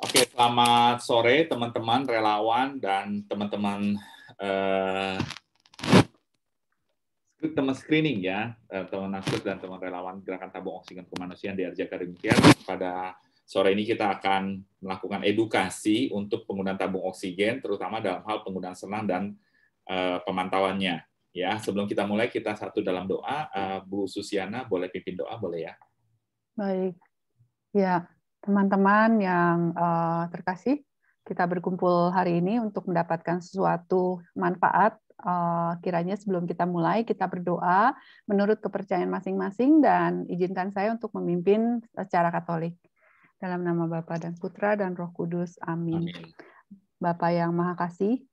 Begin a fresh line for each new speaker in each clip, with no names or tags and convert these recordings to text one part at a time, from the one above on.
Oke, selamat sore teman-teman relawan dan teman-teman teman screening ya, teman nakes dan teman relawan Gerakan Tabung Oksigen Kemanusiaan di RJ Academy Care. Pada sore ini kita akan melakukan edukasi untuk penggunaan tabung oksigen, terutama dalam hal penggunaan senang dan pemantauannya. Ya, sebelum kita mulai, kita satu dalam doa. Bu Susiana, boleh pimpin doa, boleh ya?
Baik, ya teman-teman yang terkasih, kita berkumpul hari ini untuk mendapatkan sesuatu manfaat. Kiranya sebelum kita mulai, kita berdoa menurut kepercayaan masing-masing dan izinkan saya untuk memimpin secara Katolik. Dalam nama Bapa dan Putra dan Roh Kudus. Amin.
Amin.
Bapa yang Maha Kasih,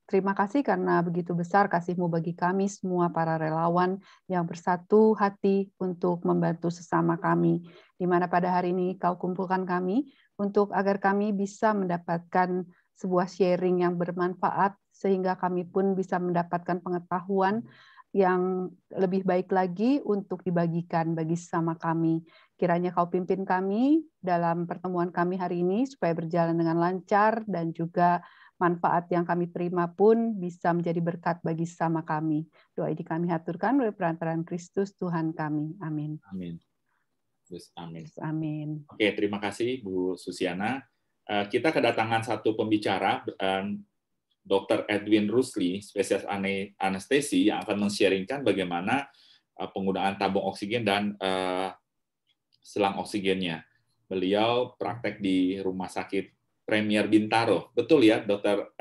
terima kasih karena begitu besar kasih-Mu bagi kami semua para relawan yang bersatu hati untuk membantu sesama kami. Di mana pada hari ini Kau kumpulkan kami untuk agar kami bisa mendapatkan sebuah sharing yang bermanfaat sehingga kami pun bisa mendapatkan pengetahuan yang lebih baik lagi untuk dibagikan bagi sesama kami. Kiranya Kau pimpin kami dalam pertemuan kami hari ini supaya berjalan dengan lancar dan juga manfaat yang kami terima pun bisa menjadi berkat bagi sesama kami. Doa ini kami haturkan oleh perantaraan Kristus Tuhan kami. Amin.
Amin. Terus, amin.
Amin.
Oke, terima kasih Bu Susiana. Kita kedatangan satu pembicara, Dr. Edwin Rusli, spesialis anestesi, yang akan men-sharingkan bagaimana penggunaan tabung oksigen dan selang oksigennya. Beliau praktek di Rumah Sakit Premier Bintaro. Betul ya, Dr.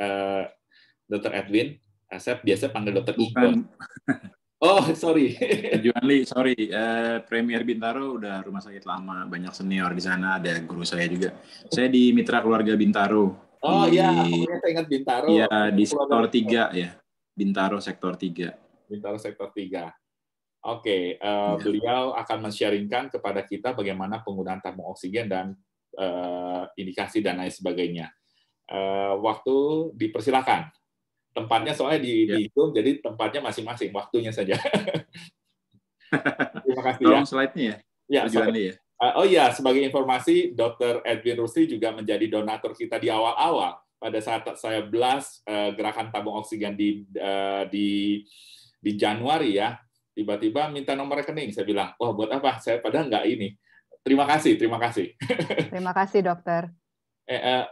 Edwin? Saya biasa panggil Dr. Igon. Oh, sorry.
Juanli, sorry. Premier Bintaro udah rumah sakit lama, banyak senior di sana, ada guru saya juga. Saya di Mitra Keluarga Bintaro.
Oh iya, pokoknya saya ingat Bintaro.
Iya, di sektor 3 ya. Bintaro sektor 3.
Bintaro sektor 3. Oke, beliau akan men-sharingkan kepada kita bagaimana penggunaan tabung oksigen dan indikasi dan lain sebagainya. Waktu dipersilakan. Tempatnya soalnya di Zoom, jadi tempatnya masing-masing, waktunya saja. Terima kasih ya.
Tolong slide-nya ya.
Ya, oh iya, sebagai informasi, Dr. Edwin Rusli juga menjadi donatur kita di awal-awal. Pada saat saya blast gerakan tabung oksigen di Januari ya, tiba-tiba minta nomor rekening. Saya bilang, wah buat apa? Saya padahal nggak ini. Terima kasih, terima kasih.
Terima kasih, dokter.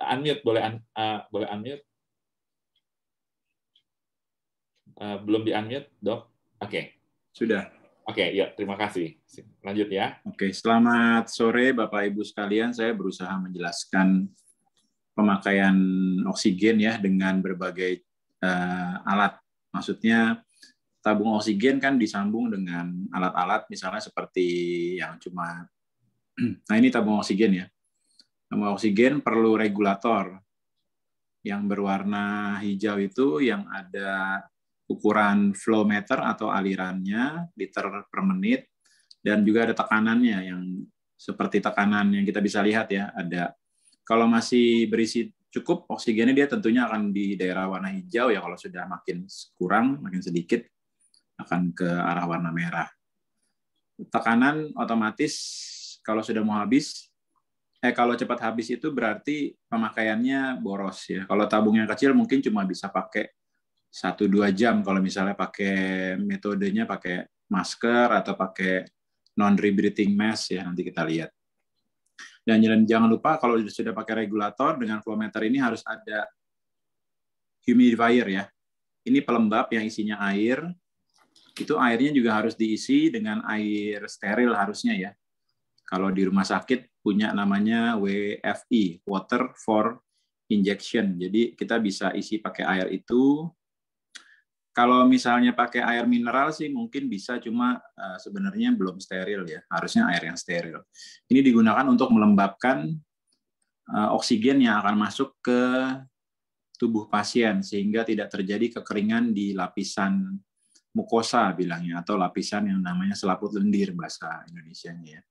Unmute, boleh unmute? Belum di-unmute, Dok? Oke.
Sudah.
Oke, ya, terima kasih. Lanjut ya.
Oke, selamat sore Bapak Ibu sekalian. Saya berusaha menjelaskan pemakaian oksigen ya dengan berbagai alat. Maksudnya tabung oksigen kan disambung dengan alat-alat misalnya seperti yang cuma nah ini tabung oksigen ya. Tabung oksigen perlu regulator yang berwarna hijau itu yang ada ukuran flow meter atau alirannya, liter per menit, dan juga ada tekanannya yang seperti tekanan yang kita bisa lihat ya. Ada kalau masih berisi cukup oksigennya dia tentunya akan di daerah warna hijau ya, kalau sudah makin kurang, makin sedikit akan ke arah warna merah. Tekanan otomatis kalau sudah mau habis, kalau cepat habis itu berarti pemakaiannya boros ya. Kalau tabung yang kecil mungkin cuma bisa pakai 1-2 jam kalau misalnya pakai metodenya pakai masker atau pakai non-rebreathing mask ya, nanti kita lihat. Dan jangan lupa kalau sudah pakai regulator dengan flow meter ini harus ada humidifier ya. Ini pelembab yang isinya air. Itu airnya juga harus diisi dengan air steril harusnya ya. Kalau di rumah sakit punya namanya WFI, Water for Injection. Jadi kita bisa isi pakai air itu. Kalau misalnya pakai air mineral sih mungkin bisa, cuma sebenarnya belum steril ya. Harusnya air yang steril. Ini digunakan untuk melembabkan oksigen yang akan masuk ke tubuh pasien sehingga tidak terjadi kekeringan di lapisan mukosa bilangnya, atau lapisan yang namanya selaput lendir bahasa Indonesianya ya.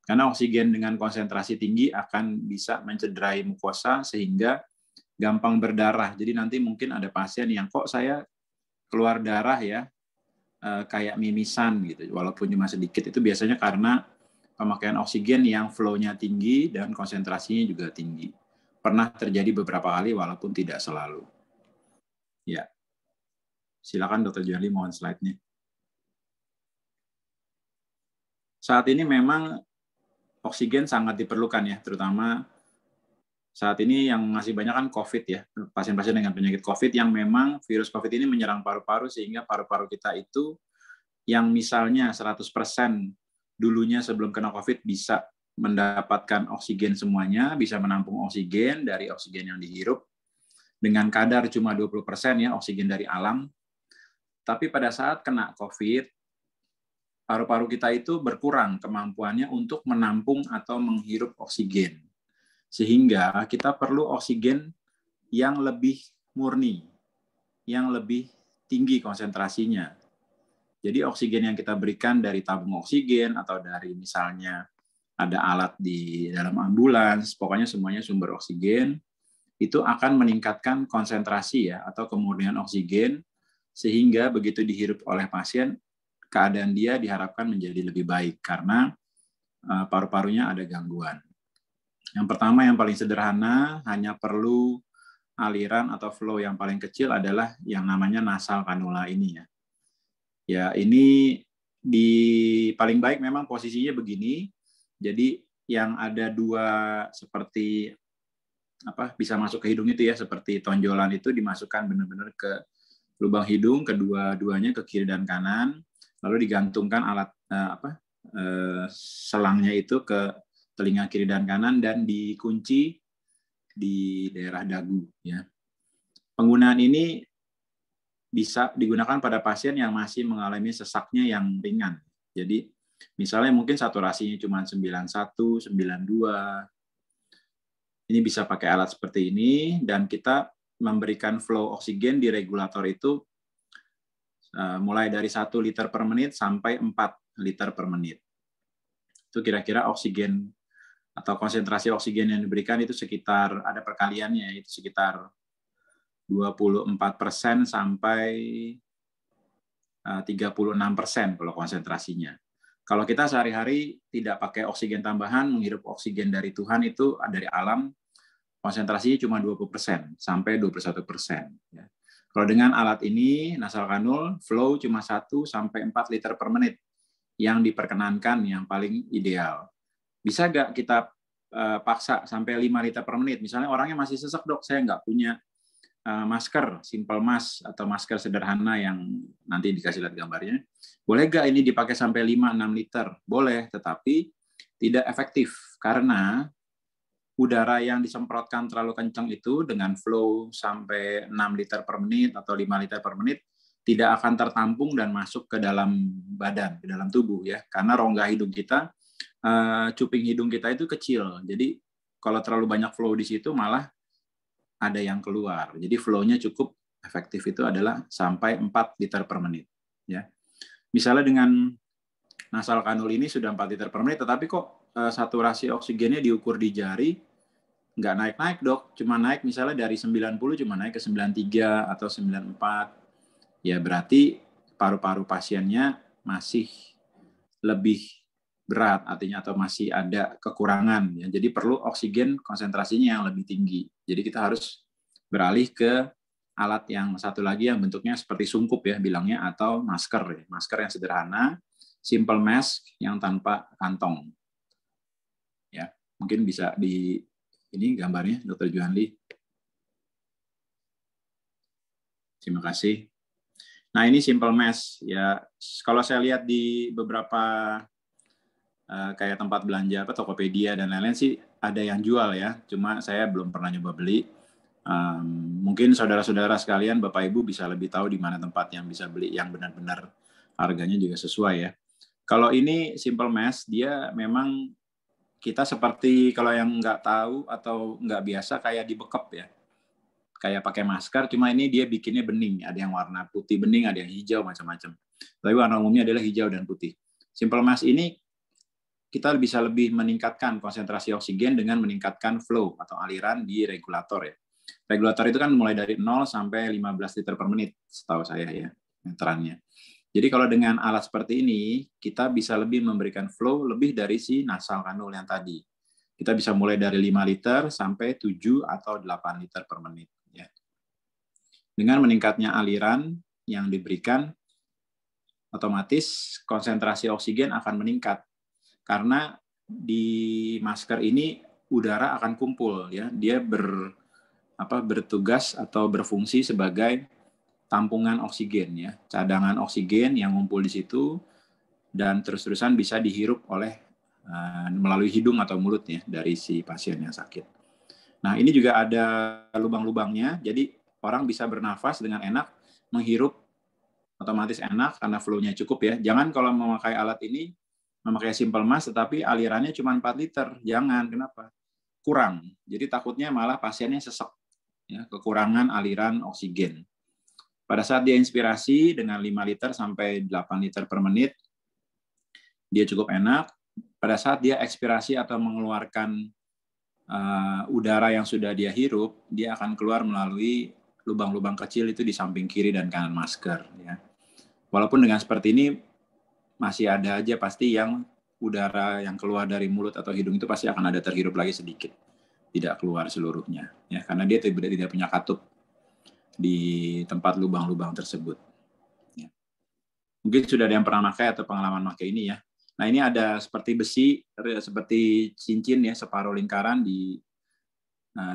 Karena oksigen dengan konsentrasi tinggi akan bisa mencederai mukosa sehingga gampang berdarah. Jadi nanti mungkin ada pasien yang kok saya keluar darah ya, kayak mimisan gitu, walaupun cuma sedikit, itu biasanya karena pemakaian oksigen yang flow-nya tinggi dan konsentrasinya juga tinggi. pernah terjadi beberapa kali walaupun tidak selalu. Ya. Silakan Dr. Johanli, mohon slide-nya. Saat ini memang oksigen sangat diperlukan ya, terutama saat ini yang masih banyak kan COVID ya, pasien-pasien dengan penyakit COVID yang memang virus COVID ini menyerang paru-paru sehingga paru-paru kita itu yang misalnya 100% dulunya sebelum kena COVID bisa mendapatkan oksigen semuanya, bisa menampung oksigen dari oksigen yang dihirup dengan kadar cuma 20% ya oksigen dari alam. Tapi pada saat kena COVID, paru-paru kita itu berkurang kemampuannya untuk menampung atau menghirup oksigen. Sehingga kita perlu oksigen yang lebih murni, yang lebih tinggi konsentrasinya. Jadi oksigen yang kita berikan dari tabung oksigen atau dari misalnya ada alat di dalam ambulans, pokoknya semuanya sumber oksigen, itu akan meningkatkan konsentrasi ya atau kemurnian oksigen, sehingga begitu dihirup oleh pasien, keadaan dia diharapkan menjadi lebih baik karena paru-parunya ada gangguan. Yang pertama yang paling sederhana, hanya perlu aliran atau flow yang paling kecil adalah yang namanya nasal kanula ini ya. Ya, ini di paling baik memang posisinya begini. Jadi yang ada dua seperti bisa masuk ke hidung itu ya, seperti tonjolan itu dimasukkan benar-benar ke lubang hidung, kedua-duanya ke kiri dan kanan, lalu digantungkan alat selangnya itu ke telinga kiri dan kanan dan dikunci di daerah dagu ya. Penggunaan ini bisa digunakan pada pasien yang masih mengalami sesaknya yang ringan. Jadi misalnya mungkin saturasinya cuma 91, 92. Ini bisa pakai alat seperti ini dan kita memberikan flow oksigen di regulator itu mulai dari 1 liter per menit sampai 4 liter per menit. Itu kira-kira oksigen atau konsentrasi oksigen yang diberikan itu sekitar, ada perkaliannya, itu sekitar 24% sampai 36% kalau konsentrasinya. Kalau kita sehari-hari tidak pakai oksigen tambahan, menghirup oksigen dari Tuhan itu dari alam, konsentrasinya cuma 20% sampai 21%. Ya. Kalau dengan alat ini, nasal kanul, flow cuma 1 sampai 4 liter per menit yang diperkenankan, yang paling ideal. Bisa nggak kita paksa sampai 5 liter per menit? Misalnya orangnya masih sesak, dok, saya nggak punya masker, simple mask atau masker sederhana yang nanti dikasih lihat gambarnya. Boleh nggak ini dipakai sampai 5-6 liter? Boleh, tetapi tidak efektif karena udara yang disemprotkan terlalu kencang itu dengan flow sampai 6 liter per menit atau 5 liter per menit tidak akan tertampung dan masuk ke dalam badan, ke dalam tubuh ya. Karena rongga hidung kita, cuping hidung kita itu kecil. Jadi kalau terlalu banyak flow di situ malah ada yang keluar. Jadi flow-nya cukup efektif itu adalah sampai 4 liter per menit. Ya. Misalnya dengan nasal kanul ini sudah 4 liter per menit, tetapi kok saturasi oksigennya diukur di jari, nggak naik-naik dok, cuma naik misalnya dari 90 cuma naik ke 93 atau 94, ya berarti paru-paru pasiennya masih lebih berat, artinya atau masih ada kekurangan. Ya. Jadi perlu oksigen konsentrasinya yang lebih tinggi. Jadi kita harus beralih ke alat yang satu lagi yang bentuknya seperti sungkup ya bilangnya, atau masker. Ya. Masker yang sederhana, simple mask yang tanpa kantong. Ya, mungkin bisa di ini gambarnya, Dr. Johanli. Terima kasih. Nah ini simple mask ya. Kalau saya lihat di beberapa kayak tempat belanja, Tokopedia dan lain-lain sih ada yang jual ya. Cuma saya belum pernah nyoba beli. Mungkin saudara-saudara sekalian, Bapak Ibu bisa lebih tahu di mana tempat yang bisa beli yang benar-benar harganya juga sesuai ya. Kalau ini simple mask, dia memang kita seperti kalau yang nggak tahu atau nggak biasa kayak dibekep ya. Kayak pakai masker, cuma ini dia bikinnya bening. Ada yang warna putih bening, ada yang hijau, macam-macam. Tapi warna umumnya adalah hijau dan putih. Simple mask ini kita bisa lebih meningkatkan konsentrasi oksigen dengan meningkatkan flow atau aliran di regulator ya. Regulator itu kan mulai dari 0 sampai 15 liter per menit, setahu saya ya, meterannya. Jadi kalau dengan alat seperti ini, kita bisa lebih memberikan flow lebih dari si nasal kanul yang tadi. Kita bisa mulai dari 5 liter sampai 7 atau 8 liter per menit. Ya. Dengan meningkatnya aliran yang diberikan, otomatis konsentrasi oksigen akan meningkat. Karena di masker ini udara akan kumpul, ya. Dia bertugas atau berfungsi sebagai tampungan oksigen, ya. Cadangan oksigen yang ngumpul di situ dan terus-terusan bisa dihirup oleh melalui hidung atau mulutnya dari si pasien yang sakit. Nah, ini juga ada lubang-lubangnya, jadi orang bisa bernafas dengan enak, menghirup otomatis enak karena flow-nya cukup, ya. Jangan kalau memakai alat ini, memakai simple mask, tetapi alirannya cuma 4 liter. Jangan, kenapa? Kurang. Jadi takutnya malah pasiennya sesek, ya, kekurangan aliran oksigen. Pada saat dia inspirasi dengan 5 liter sampai 8 liter per menit, dia cukup enak. Pada saat dia ekspirasi atau mengeluarkan udara yang sudah dia hirup, dia akan keluar melalui lubang-lubang kecil itu di samping kiri dan kanan masker. Ya. Walaupun dengan seperti ini, masih ada aja pasti yang udara yang keluar dari mulut atau hidung itu pasti akan ada terhirup lagi sedikit. Tidak keluar seluruhnya. Ya, karena dia tidak punya katup di tempat lubang-lubang tersebut. Ya. Mungkin sudah ada yang pernah pakai atau pengalaman pakai ini, ya. Nah, ini ada seperti besi, seperti cincin, ya, separuh lingkaran di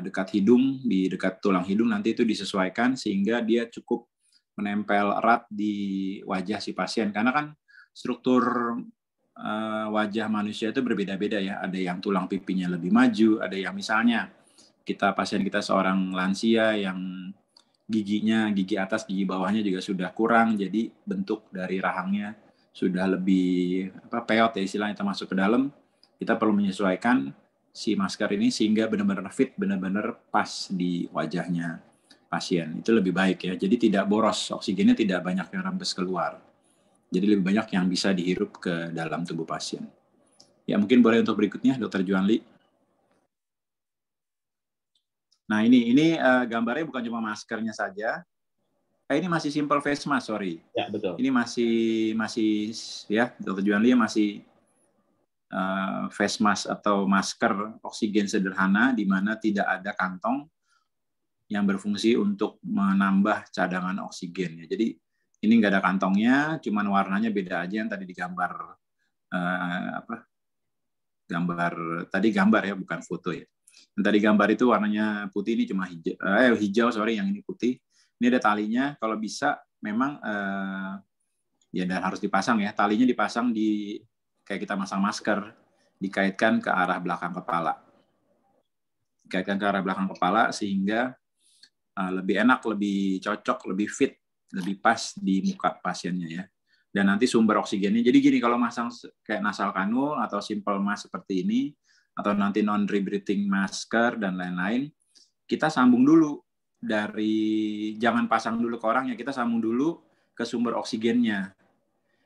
dekat hidung, di dekat tulang hidung, nanti itu disesuaikan sehingga dia cukup menempel erat di wajah si pasien. Karena kan struktur wajah manusia itu berbeda-beda, ya. Ada yang tulang pipinya lebih maju, ada yang misalnya pasien kita seorang lansia yang gigi atas, gigi bawahnya juga sudah kurang, jadi bentuk dari rahangnya sudah lebih peot, ya, istilahnya, kita masuk ke dalam, kita perlu menyesuaikan si masker ini sehingga benar-benar fit, benar-benar pas di wajahnya pasien. Itu lebih baik, ya. Jadi tidak boros, oksigennya tidak banyak yang rembes keluar. Jadi lebih banyak yang bisa dihirup ke dalam tubuh pasien. Ya, mungkin boleh untuk berikutnya, Dr. Juanli. Nah, ini gambarnya bukan cuma maskernya saja. Ini masih simple face mask, sorry.
Ya, betul.
Ini masih ya, Dr. Juanli masih face mask atau masker oksigen sederhana di mana tidak ada kantong yang berfungsi untuk menambah cadangan oksigen. Ya. Jadi ini nggak ada kantongnya, cuman warnanya beda aja yang tadi digambar gambar ya, bukan foto, ya. Yang tadi gambar itu warnanya putih, ini cuma hijau, yang ini putih. Ini ada talinya, kalau bisa memang ya dan harus dipasang, ya. Talinya dipasang di kayak kita masang masker, dikaitkan ke arah belakang kepala. Dikaitkan ke arah belakang kepala sehingga lebih enak, lebih cocok, lebih fit, lebih pas di muka pasiennya, ya. Dan nanti sumber oksigennya, jadi gini, kalau masang kayak nasal kanul atau simple mask seperti ini, atau nanti non-rebreathing masker dan lain-lain, kita sambung dulu jangan pasang dulu ke orangnya, kita sambung dulu ke sumber oksigennya.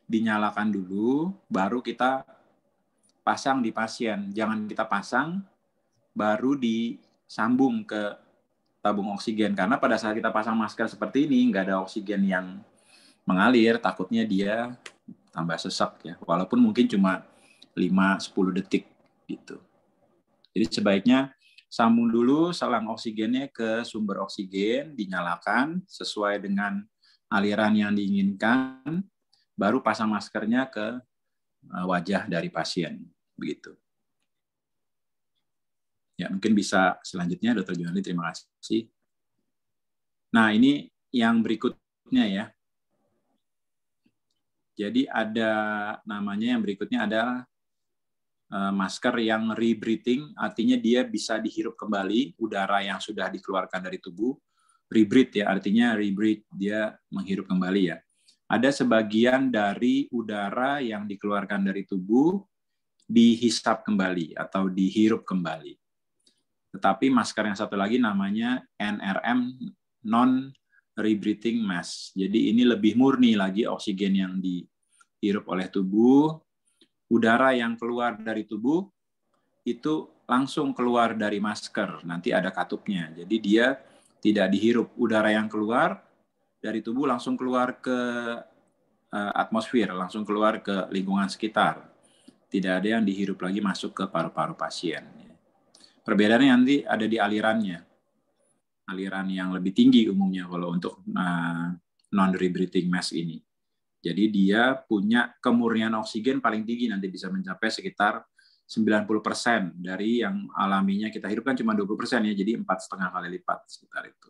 Dinyalakan dulu, baru kita pasang di pasien. Jangan kita pasang, baru disambung ke tabung oksigen. Karena pada saat kita pasang masker seperti ini, nggak ada oksigen yang mengalir, takutnya dia tambah sesak, ya. Walaupun mungkin cuma 5-10 detik gitu. Jadi sebaiknya sambung dulu selang oksigennya ke sumber oksigen, dinyalakan sesuai dengan aliran yang diinginkan, baru pasang maskernya ke wajah dari pasien, begitu. Ya, mungkin bisa selanjutnya, Dr. Juanli, terima kasih. Nah, ini yang berikutnya, ya. Jadi ada namanya yang berikutnya adalah masker yang rebreathing, artinya dia bisa dihirup kembali udara yang sudah dikeluarkan dari tubuh. Rebreathe, ya, artinya rebreathe, dia menghirup kembali, ya. Ada sebagian dari udara yang dikeluarkan dari tubuh dihisap kembali atau dihirup kembali. Tetapi masker yang satu lagi namanya NRM, non-rebreathing mask. Jadi ini lebih murni lagi oksigen yang dihirup oleh tubuh. Udara yang keluar dari tubuh itu langsung keluar dari masker, nanti ada katupnya. Jadi dia tidak dihirup. Udara yang keluar dari tubuh langsung keluar ke atmosfer, langsung keluar ke lingkungan sekitar. Tidak ada yang dihirup lagi masuk ke paru-paru pasien. Perbedaannya nanti ada di alirannya. Aliran yang lebih tinggi umumnya kalau untuk non-rebreathing mask ini. Jadi dia punya kemurnian oksigen paling tinggi, nanti bisa mencapai sekitar 90% dari yang alaminya kita hirup kan cuma 20% ya, jadi 4,5 kali lipat sekitar itu.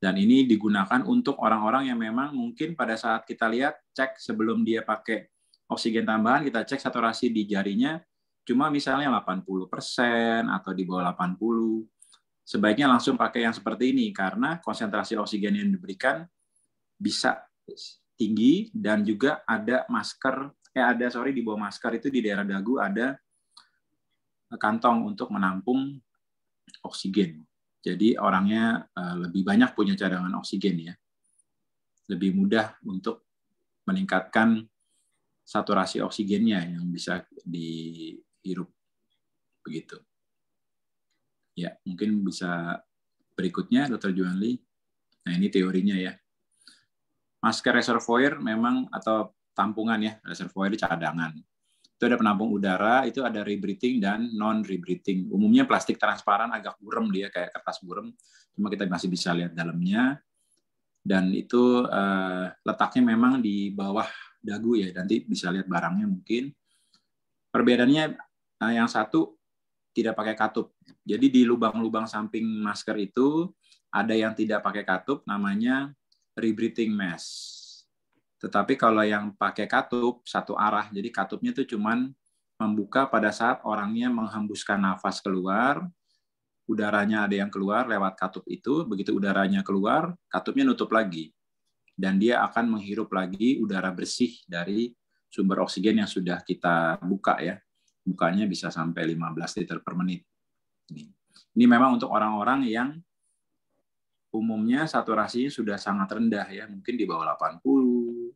Dan ini digunakan untuk orang-orang yang memang mungkin pada saat kita lihat, cek sebelum dia pakai oksigen tambahan, kita cek saturasi di jarinya cuma misalnya 80% atau di bawah 80%. Sebaiknya langsung pakai yang seperti ini, karena konsentrasi oksigen yang diberikan bisa tinggi, dan juga ada masker, di bawah masker itu di daerah dagu ada kantong untuk menampung oksigen. Jadi orangnya lebih banyak punya cadangan oksigen ya. Lebih mudah untuk meningkatkan saturasi oksigennya yang bisa dihirup. Begitu. Ya, mungkin bisa berikutnya, Dr. Juanli. Nah, ini teorinya ya. Masker reservoir memang, atau tampungan ya, reservoir cadangan. Itu ada penampung udara, itu ada rebreathing dan non-rebreathing. Umumnya plastik transparan, agak burem dia, kayak kertas burem, cuma kita masih bisa lihat dalamnya. Dan itu letaknya memang di bawah dagu ya, nanti bisa lihat barangnya mungkin. Perbedaannya yang satu tidak pakai katup. Jadi di lubang-lubang samping masker itu ada yang tidak pakai katup, namanya rebreathing mask. Tetapi kalau yang pakai katup satu arah, jadi katupnya itu cuman membuka pada saat orangnya menghembuskan nafas keluar, udaranya ada yang keluar lewat katup itu, begitu udaranya keluar, katupnya nutup lagi. Dan dia akan menghirup lagi udara bersih dari sumber oksigen yang sudah kita buka ya. Bukanya bisa sampai 15 liter per menit. Ini memang untuk orang-orang yang umumnya saturasinya sudah sangat rendah ya, mungkin di bawah 80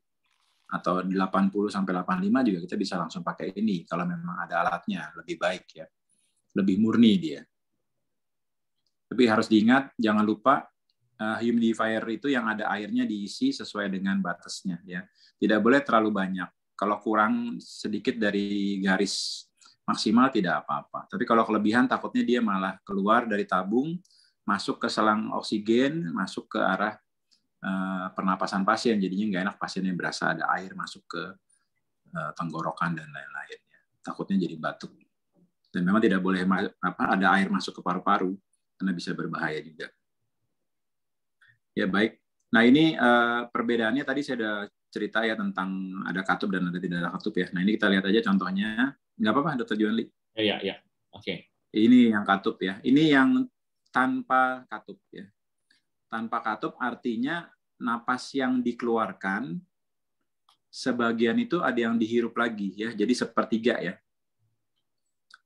atau 80 sampai 85 juga kita bisa langsung pakai ini kalau memang ada alatnya, lebih baik ya. Lebih murni dia. Tapi harus diingat, jangan lupa humidifier itu yang ada airnya diisi sesuai dengan batasnya ya. Tidak boleh terlalu banyak. Kalau kurang sedikit dari garis maksimal tidak apa-apa. Tapi kalau kelebihan takutnya dia malah keluar dari tabung, masuk ke selang oksigen, masuk ke arah pernapasan pasien, jadinya nggak enak, pasiennya berasa ada air masuk ke tenggorokan dan lain-lain. Takutnya jadi batuk. Dan memang tidak boleh ada air masuk ke paru-paru, karena bisa berbahaya juga. Ya baik. Nah ini perbedaannya tadi saya sudah cerita ya tentang ada katup dan ada tidak ada katup ya. Nah ini kita lihat aja contohnya. Nggak apa-apa, Dr. Juanli?
Ya. Oke.
Ini yang katup ya. Ini yang tanpa katup ya. Tanpa katup artinya napas yang dikeluarkan sebagian itu ada yang dihirup lagi ya. Jadi sepertiga ya.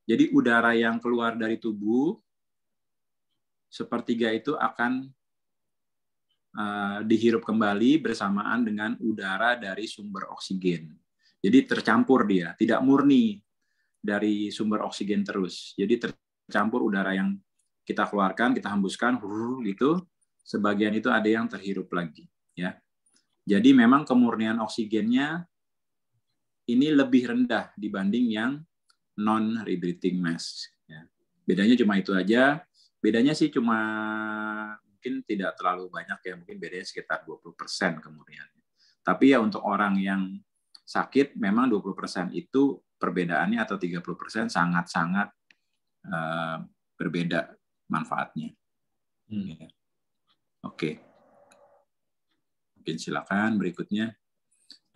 Jadi udara yang keluar dari tubuh sepertiga itu akan dihirup kembali bersamaan dengan udara dari sumber oksigen. Jadi tercampur dia, tidak murni dari sumber oksigen terus. Jadi tercampur udara yang kita keluarkan, kita hembuskan, gitu. Sebagian itu ada yang terhirup lagi, ya. Jadi memang kemurnian oksigennya ini lebih rendah dibanding yang non-rebreathing mask. Ya. Bedanya cuma itu aja. Bedanya sih cuma mungkin tidak terlalu banyak ya, mungkin bedanya sekitar 20% kemurniannya. Tapi ya untuk orang yang sakit memang 20% itu perbedaannya atau 30% sangat-sangat berbeda manfaatnya. Oke. Mungkin silakan berikutnya.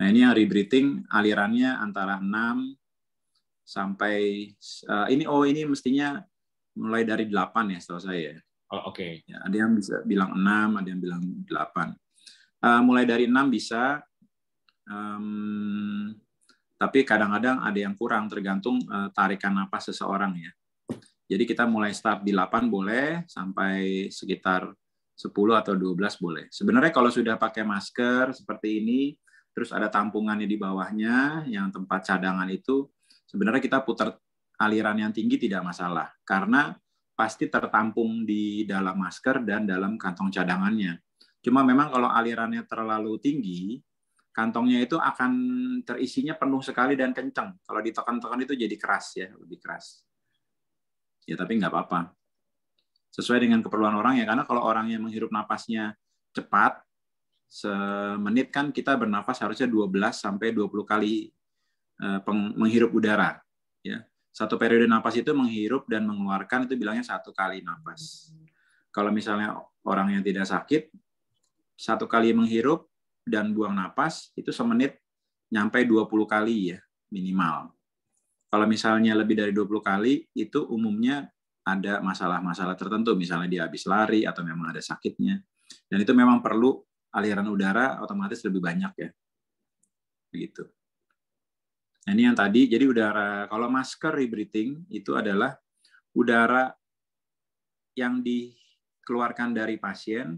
Nah, ini yang rebreathing alirannya antara 6 sampai ini mestinya mulai dari 8 ya setahu saya.
Oh, oke.
Ya, ada yang bisa bilang 6, ada yang bilang 8. Mulai dari 6 bisa, tapi kadang-kadang ada yang kurang, tergantung tarikan napas seseorang ya. Jadi kita mulai start di 8 boleh, sampai sekitar 10 atau 12 boleh. Sebenarnya kalau sudah pakai masker seperti ini, terus ada tampungannya di bawahnya, yang tempat cadangan itu, sebenarnya kita putar aliran yang tinggi tidak masalah, karena pasti tertampung di dalam masker dan dalam kantong cadangannya. Cuma memang kalau alirannya terlalu tinggi, kantongnya itu akan terisinya penuh sekali dan kencang. Kalau ditekan-tekan itu jadi keras ya, lebih keras. ya tapi nggak apa-apa. Sesuai dengan keperluan orang ya, karena kalau orang yang menghirup napasnya cepat, semenit kan kita bernafas harusnya 12 sampai 20 kali menghirup udara. Ya. Satu periode napas itu menghirup dan mengeluarkan itu bilangnya 1 kali napas. Kalau misalnya orang yang tidak sakit, 1 kali menghirup dan buang napas, itu semenit nyampe 20 kali ya minimal. Kalau misalnya lebih dari 20 kali, itu umumnya ada masalah-masalah tertentu, misalnya dia habis lari atau memang ada sakitnya. Dan itu memang perlu aliran udara otomatis lebih banyak ya. Begitu. Nah, ini yang tadi, jadi udara, kalau masker rebreathing itu adalah udara yang dikeluarkan dari pasien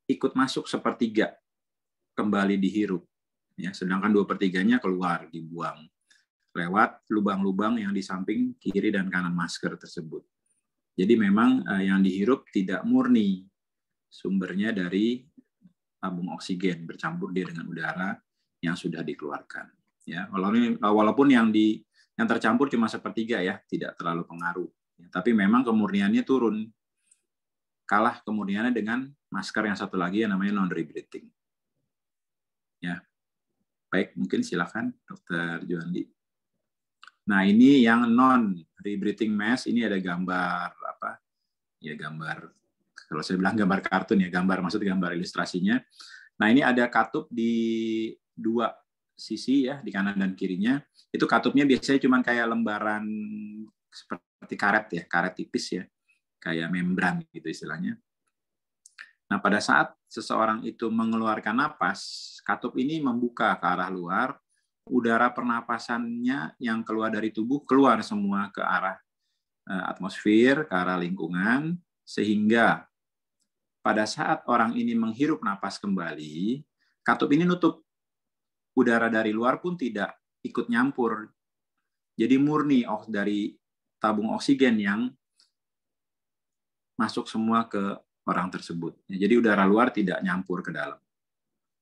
ikut masuk sepertiga kembali dihirup. Ya, sedangkan 2/3-nya keluar, dibuang lewat lubang-lubang yang di samping kiri dan kanan masker tersebut. Jadi memang yang dihirup tidak murni sumbernya dari tabung oksigen, bercampur dia dengan udara yang sudah dikeluarkan. Ya, walaupun yang tercampur cuma sepertiga ya, tidak terlalu pengaruh. Ya, tapi memang kemurniannya turun. Kalah kemurniannya dengan masker yang satu lagi yang namanya non-rebreathing. Ya. Baik, mungkin silakan Dr. Juandi. Nah, ini yang non-rebreathing mask, ini ada gambar apa? Ya, gambar, kalau saya bilang gambar kartun ya, maksud gambar ilustrasinya. Nah, ini ada katup di 2 sisi ya, di kanan dan kirinya. Itu katupnya biasanya cuma kayak lembaran seperti karet ya, karet tipis ya, kayak membran gitu istilahnya. Nah, pada saat seseorang itu mengeluarkan napas, katup ini membuka ke arah luar, udara pernapasannya yang keluar dari tubuh keluar semua ke arah atmosfer, ke arah lingkungan, sehingga pada saat orang ini menghirup napas kembali, katup ini nutup. Udara dari luar pun tidak ikut nyampur. Jadi murni dari tabung oksigen yang masuk semua ke orang tersebut. Jadi udara luar tidak nyampur ke dalam.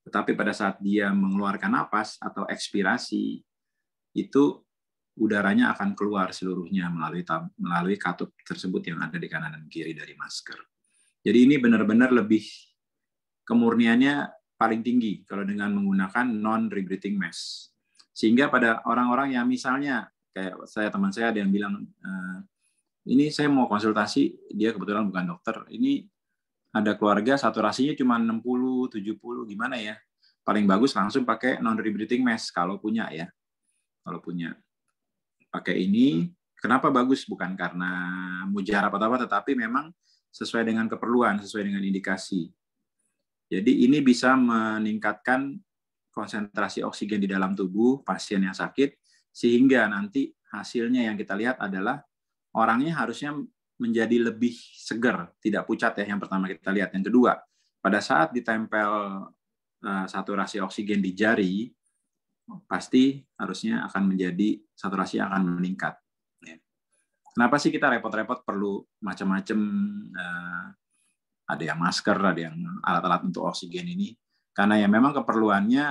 Tetapi pada saat dia mengeluarkan napas atau ekspirasi, itu udaranya akan keluar seluruhnya melalui katup tersebut yang ada di kanan dan kiri dari masker. Jadi ini benar-benar lebih kemurniannya paling tinggi kalau dengan menggunakan non-rebreathing mask. Sehingga pada orang-orang yang misalnya, kayak teman saya ada yang bilang, ini saya mau konsultasi, dia kebetulan bukan dokter, ini ada keluarga saturasinya cuma 60, 70, gimana ya? Paling bagus langsung pakai non-rebreathing mask, kalau punya ya. Kalau punya. Pakai ini, kenapa bagus? Bukan karena mujarab atau apa, tetapi memang sesuai dengan keperluan, sesuai dengan indikasi. Jadi ini bisa meningkatkan konsentrasi oksigen di dalam tubuh pasien yang sakit, sehingga nanti hasilnya yang kita lihat adalah orangnya harusnya menjadi lebih segar, tidak pucat ya, yang pertama kita lihat. Yang kedua, pada saat ditempel saturasi oksigen di jari, pasti harusnya akan menjadi saturasi akan meningkat. Kenapa sih kita repot-repot perlu macam-macam, ada yang masker, ada yang alat-alat untuk oksigen ini, karena ya memang keperluannya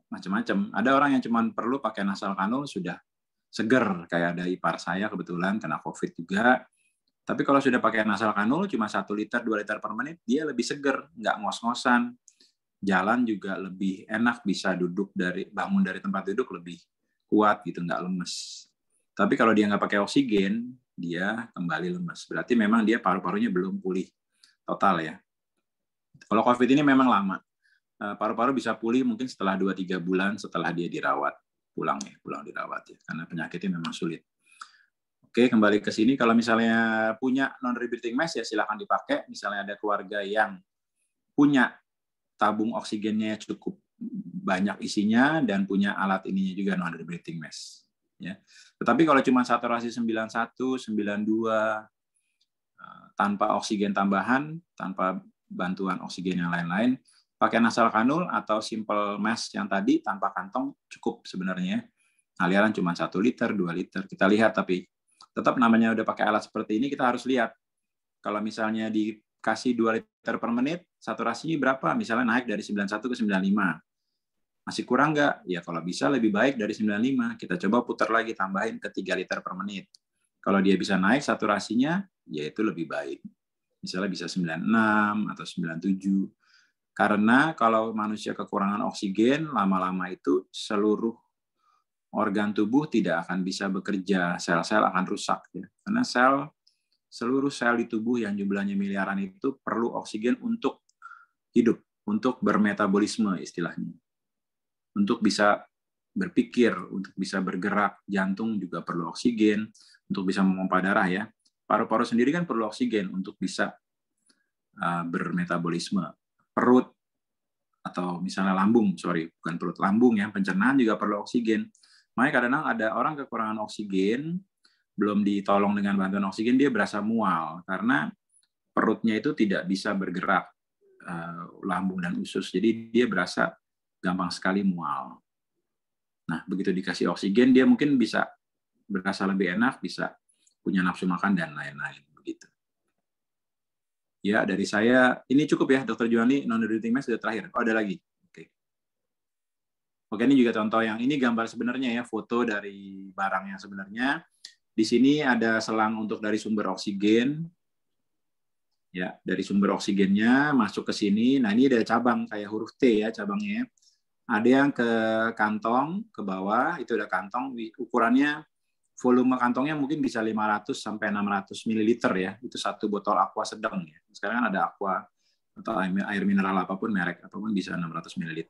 macam-macam. Ada orang yang cuma perlu pakai nasal kanul sudah seger, kayak ada ipar saya kebetulan kena COVID juga. Tapi kalau sudah pakai nasal kanul cuma 1 liter, 2 liter per menit, dia lebih seger, nggak ngos-ngosan. Jalan juga lebih enak, bisa bangun dari tempat duduk lebih kuat gitu, nggak lemes. Tapi kalau dia nggak pakai oksigen, dia kembali lemes. Berarti memang dia paru-parunya belum pulih total ya. Kalau COVID ini memang lama. Paru-paru bisa pulih mungkin setelah 2-3 bulan setelah dia dirawat. Pulang dirawat ya, karena penyakitnya memang sulit. Oke, kembali ke sini. Kalau misalnya punya non-rebreathing mask ya silakan dipakai. Misalnya ada keluarga yang punya tabung oksigennya cukup banyak isinya dan punya alat ininya juga non-rebreathing mask. Ya. Tetapi kalau cuma saturasi 91, 92, tanpa oksigen tambahan, tanpa bantuan oksigen yang lain-lain, pakai nasal kanul atau simple mask yang tadi tanpa kantong cukup sebenarnya. Aliran cuma 1 liter, 2 liter. Kita lihat, tapi tetap namanya udah pakai alat seperti ini, kita harus lihat. Kalau misalnya dikasih 2 liter per menit, saturasinya berapa? Misalnya naik dari 91 ke 95. Masih kurang nggak? Ya kalau bisa lebih baik dari 95. Kita coba putar lagi, tambahin ke 3 liter per menit. Kalau dia bisa naik saturasinya, ya itu lebih baik. Misalnya bisa 96 atau 97. Karena kalau manusia kekurangan oksigen, lama-lama itu seluruh organ tubuh tidak akan bisa bekerja, sel-sel akan rusak. Ya. Karena seluruh sel di tubuh yang jumlahnya miliaran itu perlu oksigen untuk hidup, untuk bermetabolisme istilahnya. Untuk bisa berpikir, untuk bisa bergerak, jantung juga perlu oksigen, untuk bisa memompa darah ya. Paru-paru sendiri kan perlu oksigen untuk bisa bermetabolisme. Perut atau misalnya lambung, bukan perut, lambung ya, pencernaan juga perlu oksigen. Makanya kadang-kadang ada orang kekurangan oksigen, belum ditolong dengan bantuan oksigen, dia berasa mual karena perutnya itu tidak bisa bergerak, lambung dan usus. Jadi dia berasa gampang sekali mual. Nah, begitu dikasih oksigen, dia mungkin bisa berasa lebih enak, bisa punya nafsu makan dan lain-lain begitu. Ya, dari saya ini cukup ya, Dr. Juwani. Non-reducing mass sudah terakhir. Oh, ada lagi. Oke, ini juga contoh yang ini gambar sebenarnya ya, foto dari barang yang sebenarnya. Di sini ada selang untuk dari sumber oksigen. Ya, dari sumber oksigennya masuk ke sini. Nah, ini ada cabang kayak huruf T ya cabangnya. Ada yang ke kantong ke bawah, itu ada kantong ukurannya, volume kantongnya mungkin bisa 500 sampai 600 ml ya. Itu satu botol aqua sedang ya. Sekarang kan ada aqua atau air mineral apapun, merek apapun bisa 600 ml.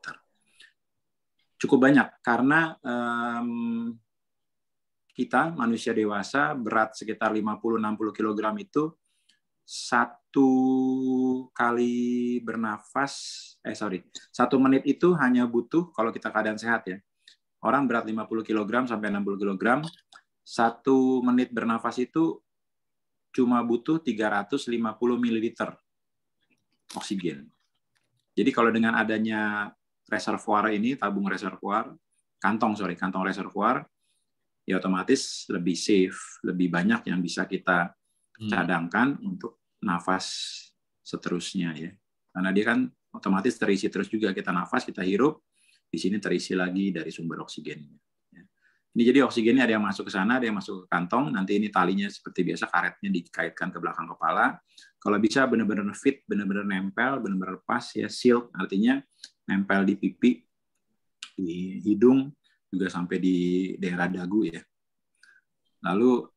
Cukup banyak karena kita manusia dewasa berat sekitar 50-60 kg itu satu kali bernafas, 1 menit itu hanya butuh, kalau kita keadaan sehat ya, orang berat 50 kg sampai 60 kg, 1 menit bernafas itu cuma butuh 350 ml oksigen. Jadi kalau dengan adanya reservoir ini, tabung reservoir, kantong reservoir, ya otomatis lebih safe, lebih banyak yang bisa kita cadangkan untuk nafas seterusnya ya. Karena dia kan otomatis terisi terus juga, kita nafas, kita hirup, di sini terisi lagi dari sumber oksigennya. Ini jadi oksigennya ada yang masuk ke sana, ada yang masuk ke kantong, nanti ini talinya seperti biasa, karetnya dikaitkan ke belakang kepala. Kalau bisa benar-benar fit, benar-benar nempel, benar-benar pas ya, sealed, artinya nempel di pipi, di hidung, juga sampai di daerah dagu ya. Lalu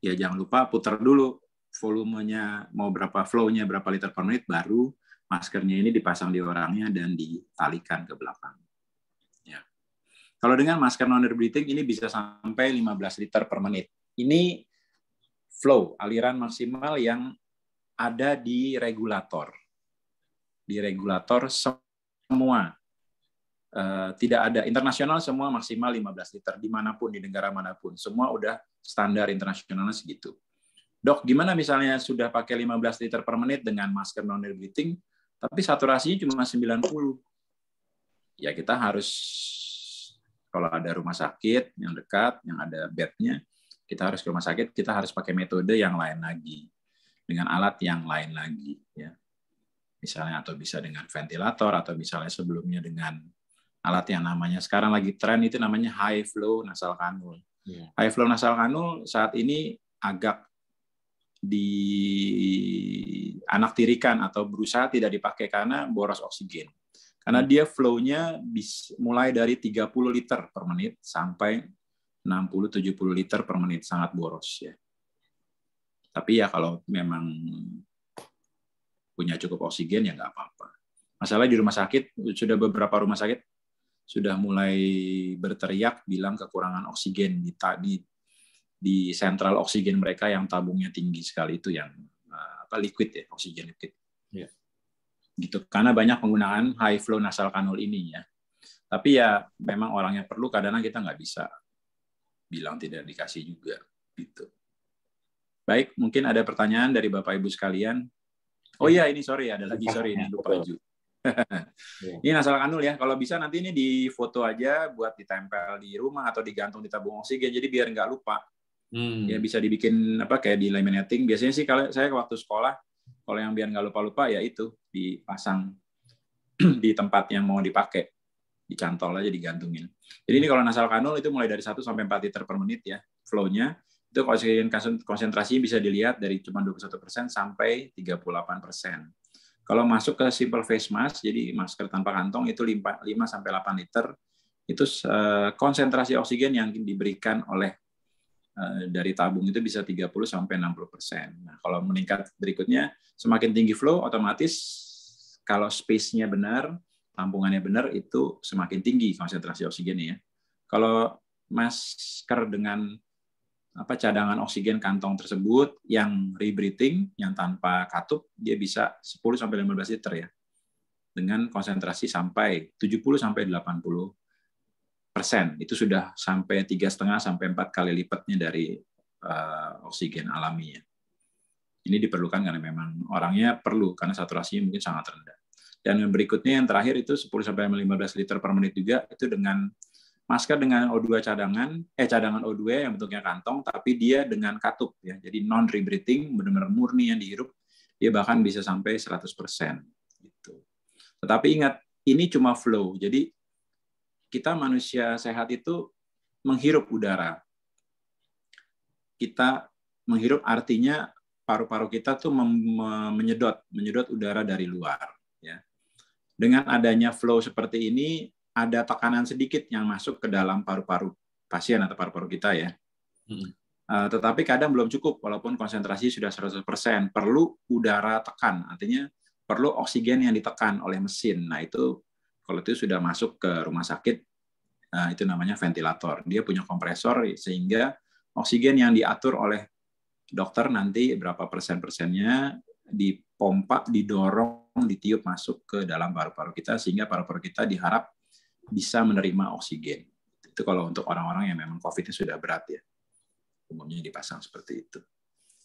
ya jangan lupa putar dulu volumenya, mau berapa, flow-nya berapa liter per menit, baru maskernya ini dipasang di orangnya dan ditalikan ke belakang. Ya. Kalau dengan masker non-air breathing ini bisa sampai 15 liter per menit. Ini flow, aliran maksimal yang ada di regulator. Di regulator semua. Tidak ada, internasional semua maksimal 15 liter, dimanapun, di negara manapun. Semua udah standar internasionalnya segitu. Dok, gimana misalnya sudah pakai 15 liter per menit dengan masker non-air breathing, tapi saturasinya cuma 90. Ya kita harus, kalau ada rumah sakit yang dekat, yang ada bednya, kita harus ke rumah sakit, kita harus pakai metode yang lain lagi, dengan alat yang lain lagi. Ya. Misalnya, atau bisa dengan ventilator, atau misalnya sebelumnya dengan alat yang namanya, sekarang lagi tren itu namanya high flow nasal cannula. High flow nasal cannula saat ini agak dianaktirikan atau berusaha tidak dipakai karena boros oksigen. Karena dia flow-nya mulai dari 30 liter per menit sampai 60-70 liter per menit, sangat boros ya. Tapi ya kalau memang punya cukup oksigen ya nggak apa-apa. Masalah di rumah sakit, sudah beberapa rumah sakit sudah mulai berteriak bilang kekurangan oksigen di sentral oksigen mereka yang tabungnya tinggi sekali, itu yang liquid ya, oksigen liquid. Yeah. Gitu. Karena banyak penggunaan high flow nasal cannula ini ya. Tapi ya memang orangnya perlu, kadang-kadang kita nggak bisa bilang tidak dikasih juga gitu. Baik, mungkin ada pertanyaan dari Bapak Ibu sekalian. Oh iya, ini ada lagi ini lupa Ju. Ini nasal cannula ya. Kalau bisa nanti ini di foto aja buat ditempel di rumah atau digantung di tabung oksigen. Jadi biar nggak lupa. Ya bisa dibikin kayak di laminating. Biasanya sih kalau saya waktu sekolah, kalau yang biar nggak lupa-lupa ya itu dipasang di tempat yang mau dipakai, dicantol aja, digantungin. Jadi ini kalau nasal cannula itu mulai dari 1 sampai 4 liter per menit ya flow-nya. Itu oksigen konsentrasinya bisa dilihat dari cuma 21% sampai 38%. Kalau masuk ke simple face mask, jadi masker tanpa kantong itu 5 sampai 8 liter, itu konsentrasi oksigen yang diberikan oleh dari tabung itu bisa 30 sampai 60%. Nah, kalau meningkat berikutnya, semakin tinggi flow, otomatis kalau space-nya benar, tampungannya benar, itu semakin tinggi konsentrasi oksigennya. Kalau masker dengan cadangan oksigen kantong tersebut yang rebreathing, yang tanpa katup, dia bisa 10 sampai 15 liter ya, dengan konsentrasi sampai 70 sampai 80%. Itu sudah sampai 3,5 sampai 4 kali lipatnya dari oksigen alaminya. Ini diperlukan karena memang orangnya perlu, karena saturasinya mungkin sangat rendah. Dan yang berikutnya yang terakhir itu 10 sampai 15 liter per menit juga, itu dengan masker dengan O2 cadangan O2 yang bentuknya kantong, tapi dia dengan katup ya. Jadi non rebreathing, benar-benar murni yang dihirup, dia bahkan bisa sampai 100%. Gitu. Tetapi ingat, ini cuma flow. Jadi kita manusia sehat itu menghirup udara. Kita menghirup artinya paru-paru kita tuh menyedot udara dari luar. Ya. Dengan adanya flow seperti ini, ada tekanan sedikit yang masuk ke dalam paru-paru pasien atau paru-paru kita ya. Tetapi kadang belum cukup, walaupun konsentrasi sudah 100%. Perlu udara tekan, artinya perlu oksigen yang ditekan oleh mesin. Nah itu, kalau itu sudah masuk ke rumah sakit, itu namanya ventilator. Dia punya kompresor sehingga oksigen yang diatur oleh dokter nanti berapa persennya dipompa, didorong, ditiup masuk ke dalam paru-paru kita sehingga paru-paru kita diharap bisa menerima oksigen. Itu kalau untuk orang-orang yang memang COVID-nya sudah berat ya. Umumnya dipasang seperti itu.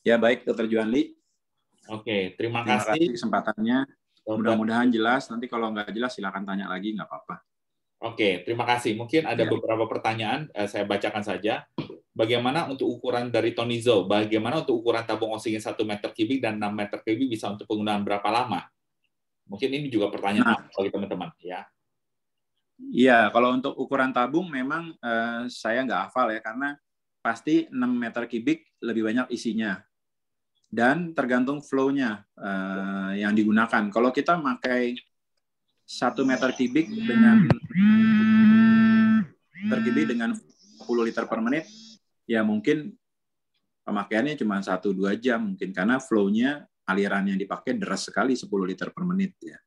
Ya baik, Dr. Juanli.
Oke, terima
kasih
kasih
kesempatannya. Mudah-mudahan jelas. Nanti kalau nggak jelas silakan tanya lagi, nggak apa-apa.
Oke, terima kasih. Mungkin ada beberapa pertanyaan, saya bacakan saja. Bagaimana untuk ukuran dari Tonizo? Bagaimana untuk ukuran tabung oksigen 1 meter kubik dan 6 meter kubik bisa untuk penggunaan berapa lama? Mungkin ini juga pertanyaan bagi teman-teman. Ya.
Iya, kalau untuk ukuran tabung memang saya nggak hafal ya, karena pasti 6 meter kubik lebih banyak isinya. Dan tergantung flow-nya yang digunakan. Kalau kita pakai 1 meter kubik dengan 10 liter per menit, ya mungkin pemakaiannya cuma 1-2 jam mungkin, karena flow-nya, aliran yang dipakai deras sekali 10 liter per menit ya.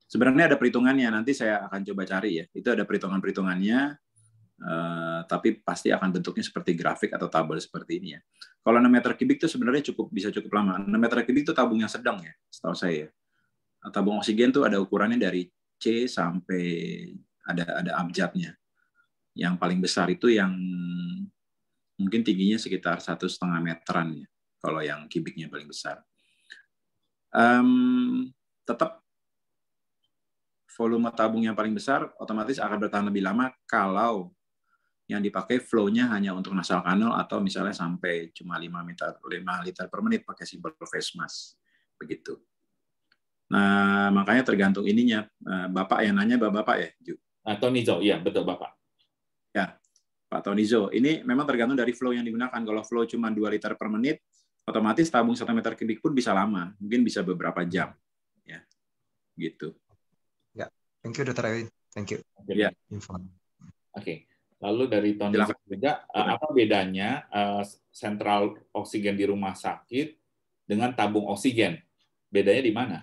Sebenarnya ada perhitungannya, nanti saya akan coba cari ya. Itu ada perhitungan-perhitungannya, tapi pasti akan bentuknya seperti grafik atau tabel seperti ini ya. Kalau 6 meter kubik itu sebenarnya bisa cukup lama. 6 meter kubik itu tabung yang sedang ya, setahu saya. Tabung oksigen itu ada ukurannya dari C sampai ada abjadnya. Yang paling besar itu yang mungkin tingginya sekitar 1,5 meteran ya, kalau yang kubiknya paling besar. Tetap volume tabung yang paling besar otomatis akan bertahan lebih lama kalau yang dipakai flow-nya hanya untuk nasal kanal atau misalnya sampai cuma 5 liter per menit pakai simple face mask. Begitu. Nah, makanya tergantung ininya. Bapak yang nanya, Bapak ya?
Tonizo, iya betul Bapak.
Ya, Pak Tonizo. Ini memang tergantung dari flow yang digunakan. Kalau flow cuma 2 liter per menit, otomatis tabung 1 meter kubik pun bisa lama. Mungkin bisa beberapa jam. Ya, gitu.
Ya, thank you Dr. Edwin. Thank you.
Ya.
Oke. Lalu dari Tonizo juga, apa bedanya sentral oksigen di rumah sakit dengan tabung oksigen? Bedanya di mana?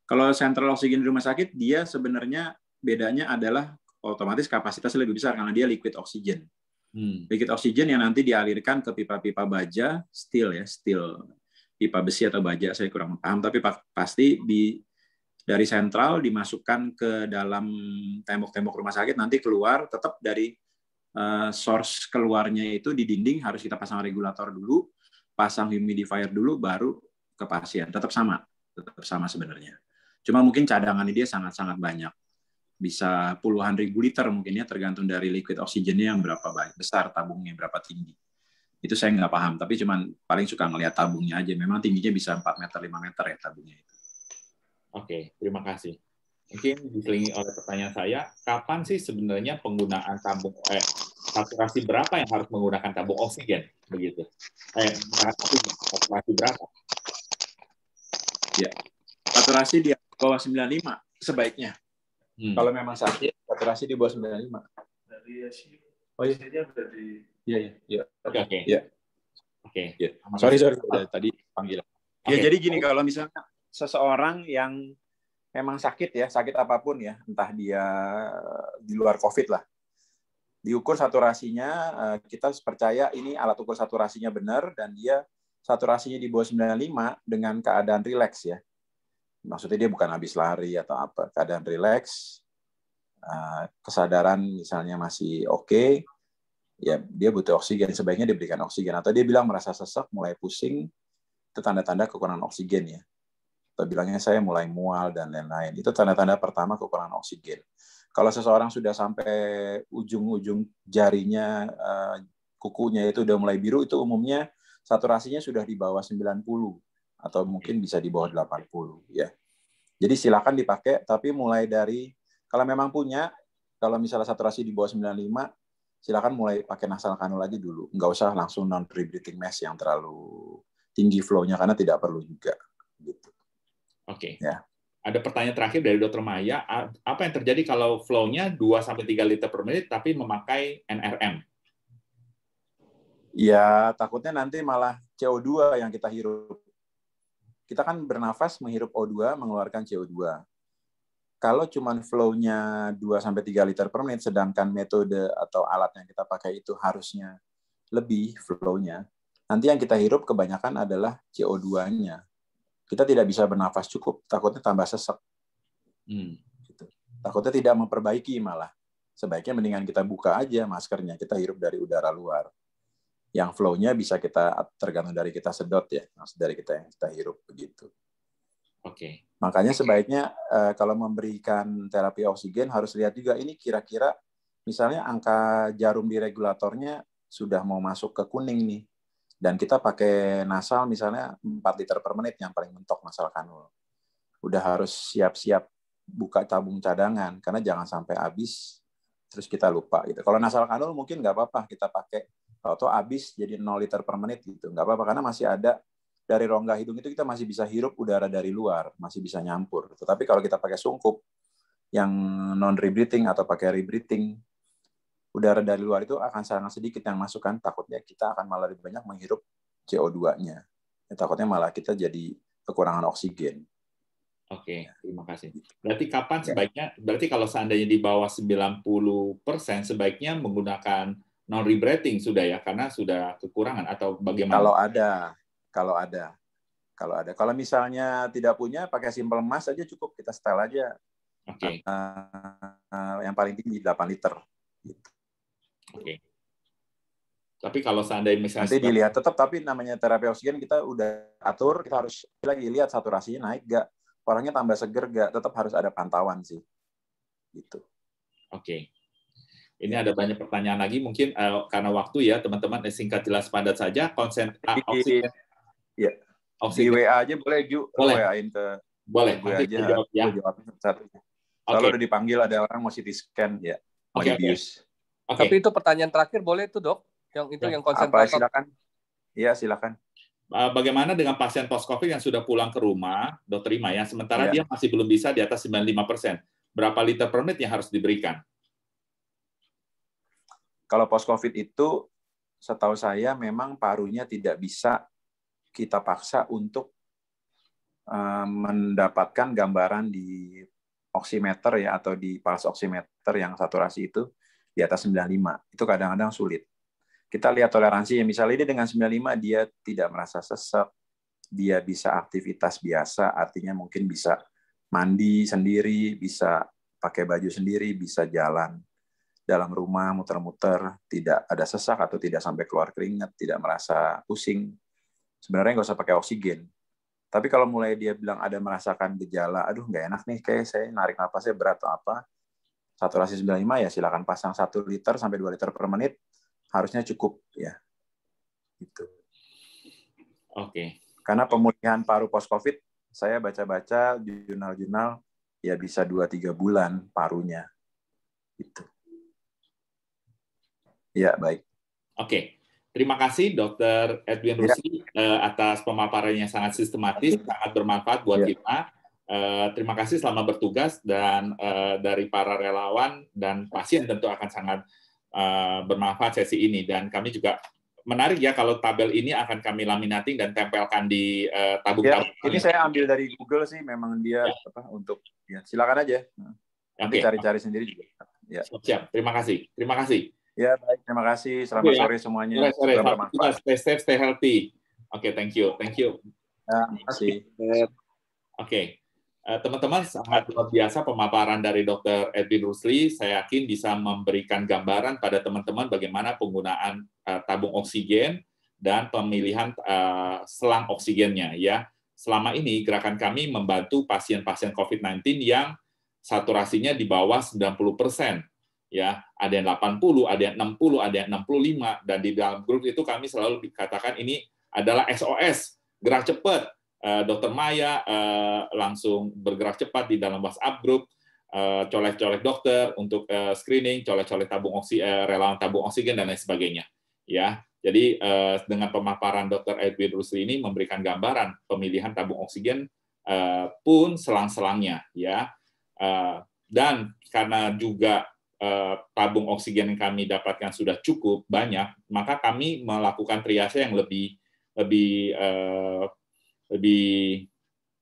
Kalau sentral oksigen di rumah sakit, dia sebenarnya bedanya adalah otomatis kapasitasnya lebih besar karena dia liquid oksigen. Liquid oksigen yang nanti dialirkan ke pipa-pipa baja, steel pipa besi atau baja, saya kurang paham, tapi pasti dari sentral dimasukkan ke dalam tembok-tembok rumah sakit, nanti keluar tetap dari source keluarnya itu di dinding harus kita pasang regulator dulu, pasang humidifier dulu, baru ke pasien. Tetap sama sebenarnya. Cuma mungkin cadangannya dia sangat-sangat banyak. Bisa puluhan ribu liter mungkin ya, tergantung dari liquid oksigennya yang berapa besar, tabungnya berapa tinggi. Itu saya nggak paham, tapi cuman paling suka ngelihat tabungnya aja. Memang tingginya bisa 4 meter, 5 meter ya tabungnya itu.
Oke, terima kasih. Mungkin diselingi oleh pertanyaan saya, kapan sih sebenarnya penggunaan tabung saturasi berapa yang harus menggunakan tabung oksigen begitu? Saturasi berapa?
Ya, saturasi di bawah 95 sebaiknya. Kalau memang sakit, saturasi di bawah 95. Oh iya. Iya. Oke. Sorry. Tadi panggilan. Ya, jadi gini, kalau misalnya seseorang yang memang sakit ya, sakit apapun ya, entah dia di luar COVID lah, diukur saturasinya, kita percaya ini alat ukur saturasinya benar, dan dia saturasinya di bawah 95 dengan keadaan rileks ya. Maksudnya dia bukan habis lari atau apa, keadaan rileks, kesadaran misalnya masih oke, ya dia butuh oksigen, sebaiknya diberikan oksigen. Atau dia bilang merasa sesak, mulai pusing, itu tanda-tanda kekurangan oksigen ya. Atau bilangnya saya mulai mual dan lain-lain. Itu tanda-tanda pertama kekurangan oksigen. Kalau seseorang sudah sampai ujung-ujung jarinya, kukunya itu udah mulai biru, itu umumnya saturasinya sudah di bawah 90 atau mungkin bisa di bawah 80 ya. Jadi silakan dipakai, tapi mulai dari kalau memang punya, kalau misalnya saturasi di bawah 95, silakan mulai pakai nasal kanul aja dulu. Nggak usah langsung non-rebreathing mask yang terlalu tinggi flow-nya, karena tidak perlu juga. Gitu.
Oke.
Ya.
Ada pertanyaan terakhir dari Dr. Maya. Apa yang terjadi kalau flow-nya 2-3 liter per menit tapi memakai NRM?
Ya, takutnya nanti malah CO2 yang kita hirup. Kita kan bernafas, menghirup O2, mengeluarkan CO2. Kalau cuma flow-nya 2-3 liter per menit, sedangkan metode atau alat yang kita pakai itu harusnya lebih flow-nya, nanti yang kita hirup kebanyakan adalah CO2-nya. Kita tidak bisa bernafas cukup, takutnya tambah sesek. Gitu. Takutnya tidak memperbaiki malah. Sebaiknya mendingan kita buka aja maskernya, kita hirup dari udara luar. Yang flow-nya bisa kita tergantung dari kita sedot ya, dari kita yang kita hirup begitu.
Oke.
Makanya sebaiknya kalau memberikan terapi oksigen harus lihat juga ini kira-kira misalnya angka jarum di regulatornya sudah mau masuk ke kuning nih. Dan kita pakai nasal misalnya 4 liter per menit yang paling mentok nasal kanul. Udah harus siap-siap buka tabung cadangan karena jangan sampai habis terus kita lupa gitu. Kalau nasal kanul mungkin nggak apa-apa kita pakai atau habis jadi 0 liter per menit gitu. Nggak apa-apa karena masih ada dari rongga hidung itu kita masih bisa hirup udara dari luar, masih bisa nyampur. Tetapi kalau kita pakai sungkup yang non-rebreathing atau pakai rebreathing, udara dari luar itu akan sangat sedikit yang masuk kan, takutnya kita akan malah lebih banyak menghirup CO2-nya. Ya, takutnya malah kita jadi kekurangan oksigen.
Oke, terima kasih. Berarti kapan sebaiknya, berarti kalau seandainya di bawah 90%, sebaiknya menggunakan non-rebreathing sudah ya, karena sudah kekurangan atau bagaimana?
Kalau ada. Kalau misalnya tidak punya, pakai simple mask aja cukup, kita setel aja.
Oke.
Yang paling tinggi 8 liter. Gitu.
Oke. Tapi kalau seandainya misalnya
nanti dilihat tetap, tapi namanya terapi oksigen kita udah atur, kita harus lagi lihat saturasinya naik nggak, orangnya tambah seger nggak, tetap harus ada pantauan sih. Gitu.
Oke. Ini ada banyak pertanyaan lagi, mungkin karena waktu ya teman-teman, singkat jelas padat saja. Oksigen.
Ya. Di WA aja boleh, Ju.
Boleh.
WA-in ke
boleh.
gue aja.
Jawab, ya.
Jawabin satu. Kalau udah dipanggil ada orang mau CT scan, ya.
Oke.
Tapi itu pertanyaan terakhir boleh itu, Dok? Yang itu yang konsentrator.
Silakan. Iya, silakan.
Bagaimana dengan pasien post-COVID yang sudah pulang ke rumah, Dr. Ima, yang sementara dia masih belum bisa di atas 95%? Berapa liter per menit yang harus diberikan?
Kalau post-COVID itu, setahu saya memang parunya tidak bisa kita paksa untuk mendapatkan gambaran di oximeter ya, atau di pulse oximeter yang saturasi itu di atas 95. Itu kadang-kadang sulit. Kita lihat toleransinya, misalnya dia dengan 95 dia tidak merasa sesek, dia bisa aktivitas biasa, artinya mungkin bisa mandi sendiri, bisa pakai baju sendiri, bisa jalan dalam rumah, muter-muter, tidak ada sesak atau tidak sampai keluar keringat, tidak merasa pusing, sebenarnya nggak usah pakai oksigen. Tapi kalau mulai dia bilang ada merasakan gejala, aduh nggak enak nih, kayak saya narik napasnya berat atau apa, saturasi 95 ya silakan pasang 1 liter sampai 2 liter per menit, harusnya cukup ya. Gitu.
Oke.
Karena pemulihan paru post-COVID, saya baca-baca di jurnal-jurnal, ya bisa 2-3 bulan parunya. Gitu. Ya, baik.
Oke. Terima kasih Dr. Edwin Rusli atas pemaparannya yang sangat sistematis, sangat bermanfaat buat kita. Terima kasih selamat bertugas, dan dari para relawan dan pasien tentu akan sangat bermanfaat sesi ini. Dan kami juga menarik ya kalau tabel ini akan kami laminating dan tempelkan di tabung-tabung.
Ini saya ambil dari Google sih, memang dia untuk silakan aja. Nanti cari-cari sendiri juga. Ya.
Siap. Terima kasih. Terima kasih.
Ya, baik. Terima kasih. Selamat sore semuanya.
Sore. Stay safe, stay healthy. Oke, thank you. Thank you.
Terima kasih.
Oke. Teman-teman, sangat luar biasa pemaparan dari Dr. Edwin Rusli. Saya yakin bisa memberikan gambaran pada teman-teman bagaimana penggunaan tabung oksigen dan pemilihan selang oksigennya. Ya, selama ini gerakan kami membantu pasien-pasien COVID-19 yang saturasinya di bawah 90%. Ya, ada yang 80, ada yang 60, ada yang 65, dan di dalam grup itu kami selalu dikatakan ini adalah SOS, gerak cepat. Dr. Maya langsung bergerak cepat di dalam WhatsApp grup, colek-colek dokter untuk screening, colek-colek relawan tabung oksigen dan lain sebagainya. Ya, jadi dengan pemaparan Dr. Edwin Rusli ini memberikan gambaran pemilihan tabung oksigen pun selang-selangnya, ya. Dan karena juga tabung oksigen yang kami dapatkan sudah cukup banyak, maka kami melakukan triase yang lebih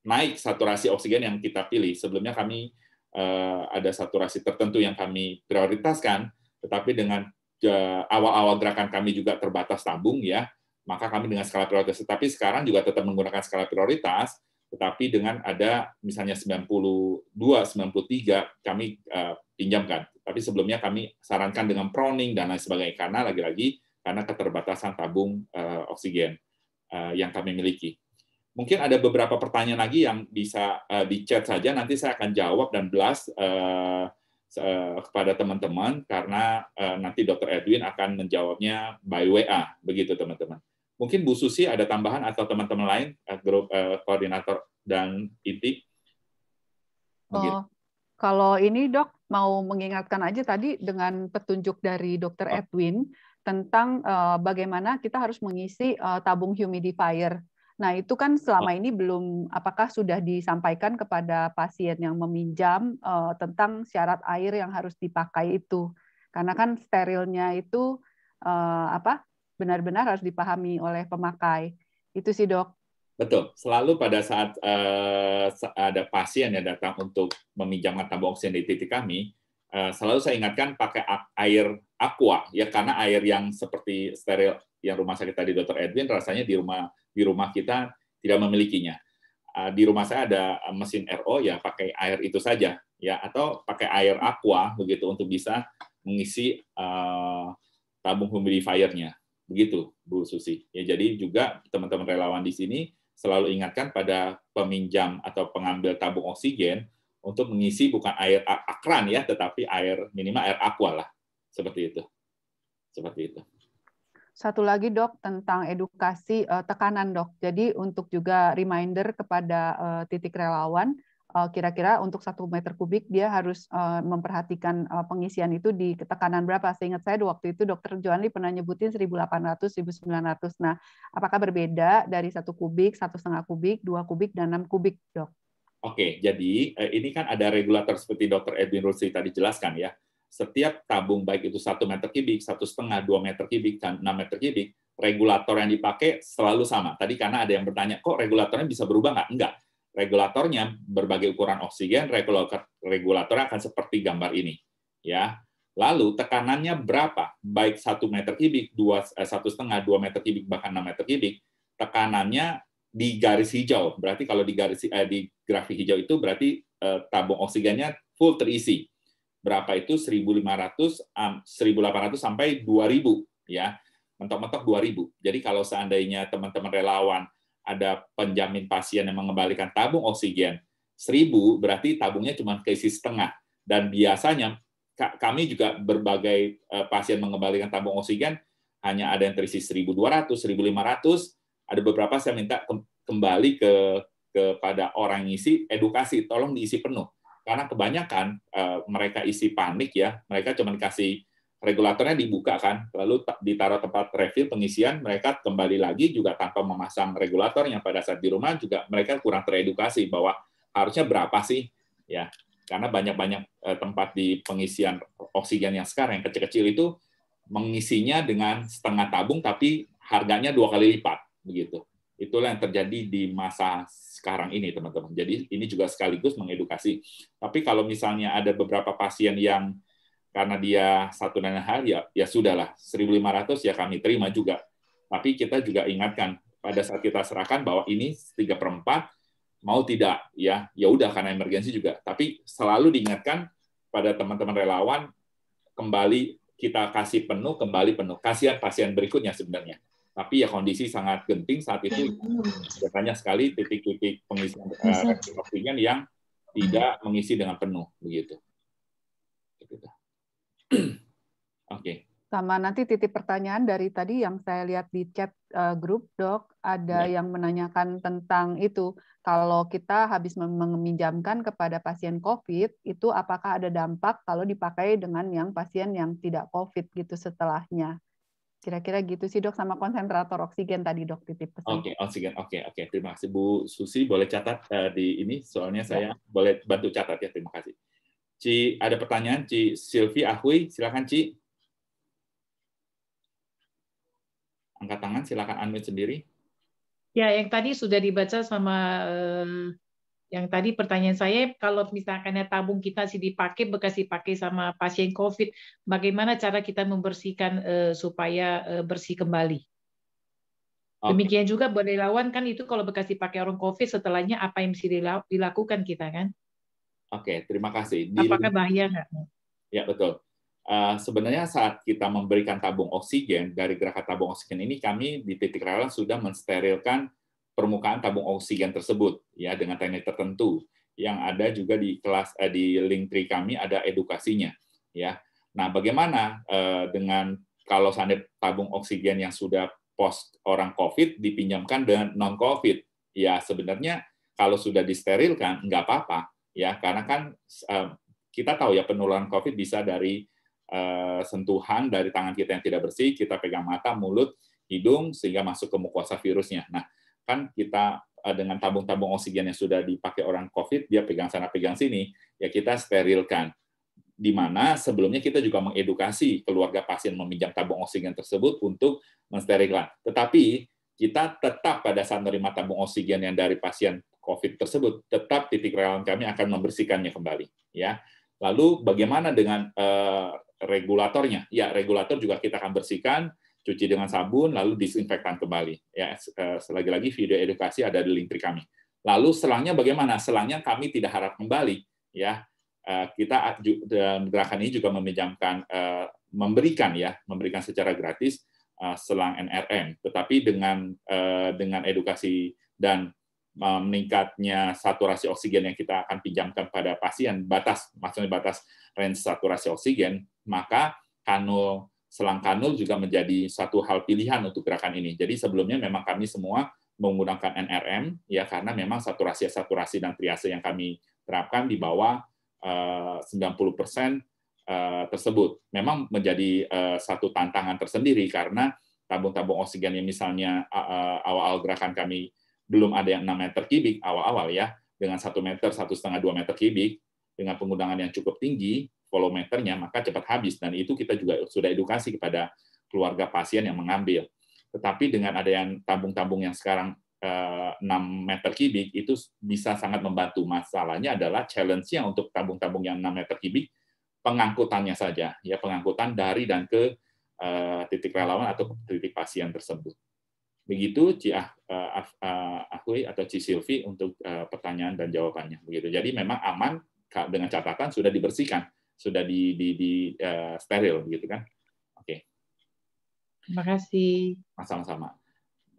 naik saturasi oksigen yang kita pilih. Sebelumnya kami ada saturasi tertentu yang kami prioritaskan, tetapi dengan awal-awal gerakan kami juga terbatas tabung, ya, maka kami dengan skala prioritas. Tetapi sekarang juga tetap menggunakan skala prioritas, tetapi dengan ada misalnya 92, 93 kami pinjamkan. Tapi sebelumnya kami sarankan dengan proning dan lain sebagainya, karena lagi-lagi karena keterbatasan tabung oksigen yang kami miliki. Mungkin ada beberapa pertanyaan lagi yang bisa di chat saja, nanti saya akan jawab dan blast kepada teman-teman, karena nanti Dr. Edwin akan menjawabnya by WA, begitu teman-teman. Mungkin Bu Susi ada tambahan atau teman-teman lain, grup koordinator dan ITI?
Kalau ini Dok, mau mengingatkan aja tadi dengan petunjuk dari Dr. Edwin tentang bagaimana kita harus mengisi tabung humidifier. Nah, itu kan selama ini belum, apakah sudah disampaikan kepada pasien yang meminjam tentang syarat air yang harus dipakai itu. Karena kan sterilnya itu benar-benar harus dipahami oleh pemakai. Itu sih, Dok.
Betul. Selalu pada saat ada pasien yang datang untuk meminjamkan tabung oksigen di titik kami, selalu saya ingatkan pakai air aqua, ya, karena air yang seperti steril yang rumah sakit tadi Dr. Edwin rasanya di rumah kita tidak memilikinya. Di rumah saya ada mesin RO, ya pakai air itu saja, ya, atau pakai air aqua begitu untuk bisa mengisi tabung humidifier-nya. Begitu, Bu Susi. Ya, jadi juga teman-teman relawan di sini selalu ingatkan pada peminjam atau pengambil tabung oksigen untuk mengisi bukan air akran, ya, tetapi minimal air aqua lah. Seperti itu. Seperti itu.
Satu lagi, Dok, tentang edukasi tekanan, Dok. Jadi untuk juga reminder kepada titik relawan, kira-kira untuk 1 meter kubik dia harus memperhatikan pengisian itu di tekanan berapa. Seingat saya waktu itu Dr. Joanli pernah nyebutin 1.800, 1.900. Nah, apakah berbeda dari 1 kubik, 1,5 kubik, 2 kubik, dan 6 kubik, Dok?
Oke, jadi ini kan ada regulator seperti Dr. Edwin Rusli tadi jelaskan, ya. Setiap tabung, baik itu 1 meter kubik, 1,5, 2 meter kubik, dan 6 meter kubik, regulator yang dipakai selalu sama. Tadi karena ada yang bertanya, kok regulatornya bisa berubah nggak? Enggak. Regulatornya berbagai ukuran oksigen, regulatornya akan seperti gambar ini. Ya. Lalu tekanannya berapa? Baik 1 meter kubik, 1,5, 2 meter kubik, bahkan 6 meter kubik, tekanannya di garis hijau. Berarti kalau di grafik hijau itu berarti tabung oksigennya full terisi. Berapa itu? 1.500, 1.800 sampai 2.000, ya. Mentok-mentok 2.000. Jadi kalau seandainya teman-teman relawan ada penjamin pasien yang mengembalikan tabung oksigen 1.000, berarti tabungnya cuma keisi setengah. Dan biasanya kami juga berbagai pasien mengembalikan tabung oksigen hanya ada yang terisi 1.200, 1.500. Ada beberapa saya minta kembali kepada orang ngisi, edukasi, tolong diisi penuh. Karena kebanyakan mereka isi panik, ya, mereka cuma kasih regulatornya dibuka kan, lalu ditaruh tempat refill pengisian, mereka kembali lagi juga tanpa memasang regulatornya. Pada saat di rumah juga mereka kurang teredukasi bahwa harusnya berapa sih, ya, karena banyak-banyak tempat di pengisian oksigen yang sekarang yang kecil-kecil itu mengisinya dengan setengah tabung tapi harganya 2 kali lipat begitu. Itulah yang terjadi di masa sekarang ini, teman-teman. Jadi ini juga sekaligus mengedukasi. Tapi kalau misalnya ada beberapa pasien yang karena dia satu dan hal, ya sudahlah, 1.500 ya kami terima juga. Tapi kita juga ingatkan pada saat kita serahkan bahwa ini 3/4 mau tidak ya udah karena emergensi juga. Tapi selalu diingatkan pada teman-teman relawan, kembali kita kasih penuh, kembali penuh. Kasihan pasien berikutnya sebenarnya. Tapi ya kondisi sangat genting saat itu, banyak sekali titik-titik pengisian oksigen yang tidak mengisi dengan penuh begitu. Oke.
Sama nanti titip pertanyaan dari tadi yang saya lihat di chat grup, Dok, ada yang menanyakan tentang itu. Kalau kita habis meminjamkan kepada pasien COVID, itu apakah ada dampak kalau dipakai dengan yang pasien yang tidak COVID gitu setelahnya? Kira-kira gitu sih, Dok, sama konsentrator oksigen tadi, Dok, titip pesan.
Oke, oksigen. Oke. Terima kasih, Bu Susi. Boleh catat di ini, soalnya saya boleh bantu catat ya. Terima kasih. Ci, ada pertanyaan, Ci Silvi Ahui, silakan Ci. Angkat tangan, silakan unmute sendiri.
Ya, yang tadi sudah dibaca sama yang tadi pertanyaan saya, kalau misalkan tabung kita sih bekas dipakai sama pasien COVID, bagaimana cara kita membersihkan supaya bersih kembali? Okay. Demikian juga relawan kan itu kalau bekas dipakai orang COVID, setelahnya apa yang mesti dilakukan kita kan?
Oke, terima kasih.
Apakah bahaya nggak?
Ya, betul. Sebenarnya saat kita memberikan tabung oksigen, dari gerakan tabung oksigen ini kami di titik relawan sudah mensterilkan permukaan tabung oksigen tersebut ya dengan teknik tertentu. Yang ada juga di kelas di Linktree kami ada edukasinya ya. Nah, bagaimana dengan kalau seandainya tabung oksigen yang sudah post orang COVID dipinjamkan dengan non COVID? Ya, sebenarnya kalau sudah disterilkan nggak apa-apa ya, karena kan kita tahu ya penularan COVID bisa dari sentuhan dari tangan kita yang tidak bersih, kita pegang mata, mulut, hidung, sehingga masuk ke mukosa virusnya. Nah, kan kita dengan tabung-tabung oksigen yang sudah dipakai orang COVID, dia pegang sana, pegang sini, ya kita sterilkan. Di mana sebelumnya kita juga mengedukasi keluarga pasien meminjam tabung oksigen tersebut untuk mensterilkan. Tetapi kita tetap pada saat menerima tabung oksigen yang dari pasien COVID tersebut, tetap titik relawan kami akan membersihkannya kembali. Ya. Lalu bagaimana dengan regulatornya? Ya, regulator juga kita akan bersihkan, cuci dengan sabun, lalu disinfektan kembali. Ya, selagi-lagi video edukasi ada di Linktree kami. Lalu selangnya bagaimana? Selangnya kami tidak harap kembali. Ya, kita dalam gerakan ini juga meminjamkan, memberikan secara gratis selang NRM. Tetapi dengan edukasi dan meningkatnya saturasi oksigen yang kita akan pinjamkan pada pasien, maksudnya batas range saturasi oksigen, maka selang kanul juga menjadi satu hal pilihan untuk gerakan ini. Jadi sebelumnya memang kami semua menggunakan NRM ya karena memang saturasi dan triase yang kami terapkan di bawah 90% tersebut. Memang menjadi satu tantangan tersendiri karena tabung-tabung oksigen yang misalnya awal-awal gerakan kami belum ada yang 6 meter kubik awal-awal ya, dengan 1 meter, 1,5, 2 meter kubik, dengan penggunaan yang cukup tinggi, volumeternya, maka cepat habis. Dan itu kita juga sudah edukasi kepada keluarga pasien yang mengambil. Tetapi dengan ada yang tabung-tabung yang sekarang 6 meter kubik, itu bisa sangat membantu. Masalahnya adalah challenge-nya untuk tabung-tabung yang 6 meter kubik, pengangkutannya saja, ya pengangkutan dari dan ke titik relawan atau titik pasien tersebut. Begitu Ci Ahui atau Ci Silvi untuk pertanyaan dan jawabannya. Begitu. Jadi memang aman dengan catatan sudah dibersihkan, sudah di steril, begitu kan? Oke.
Terima kasih.
Sama-sama.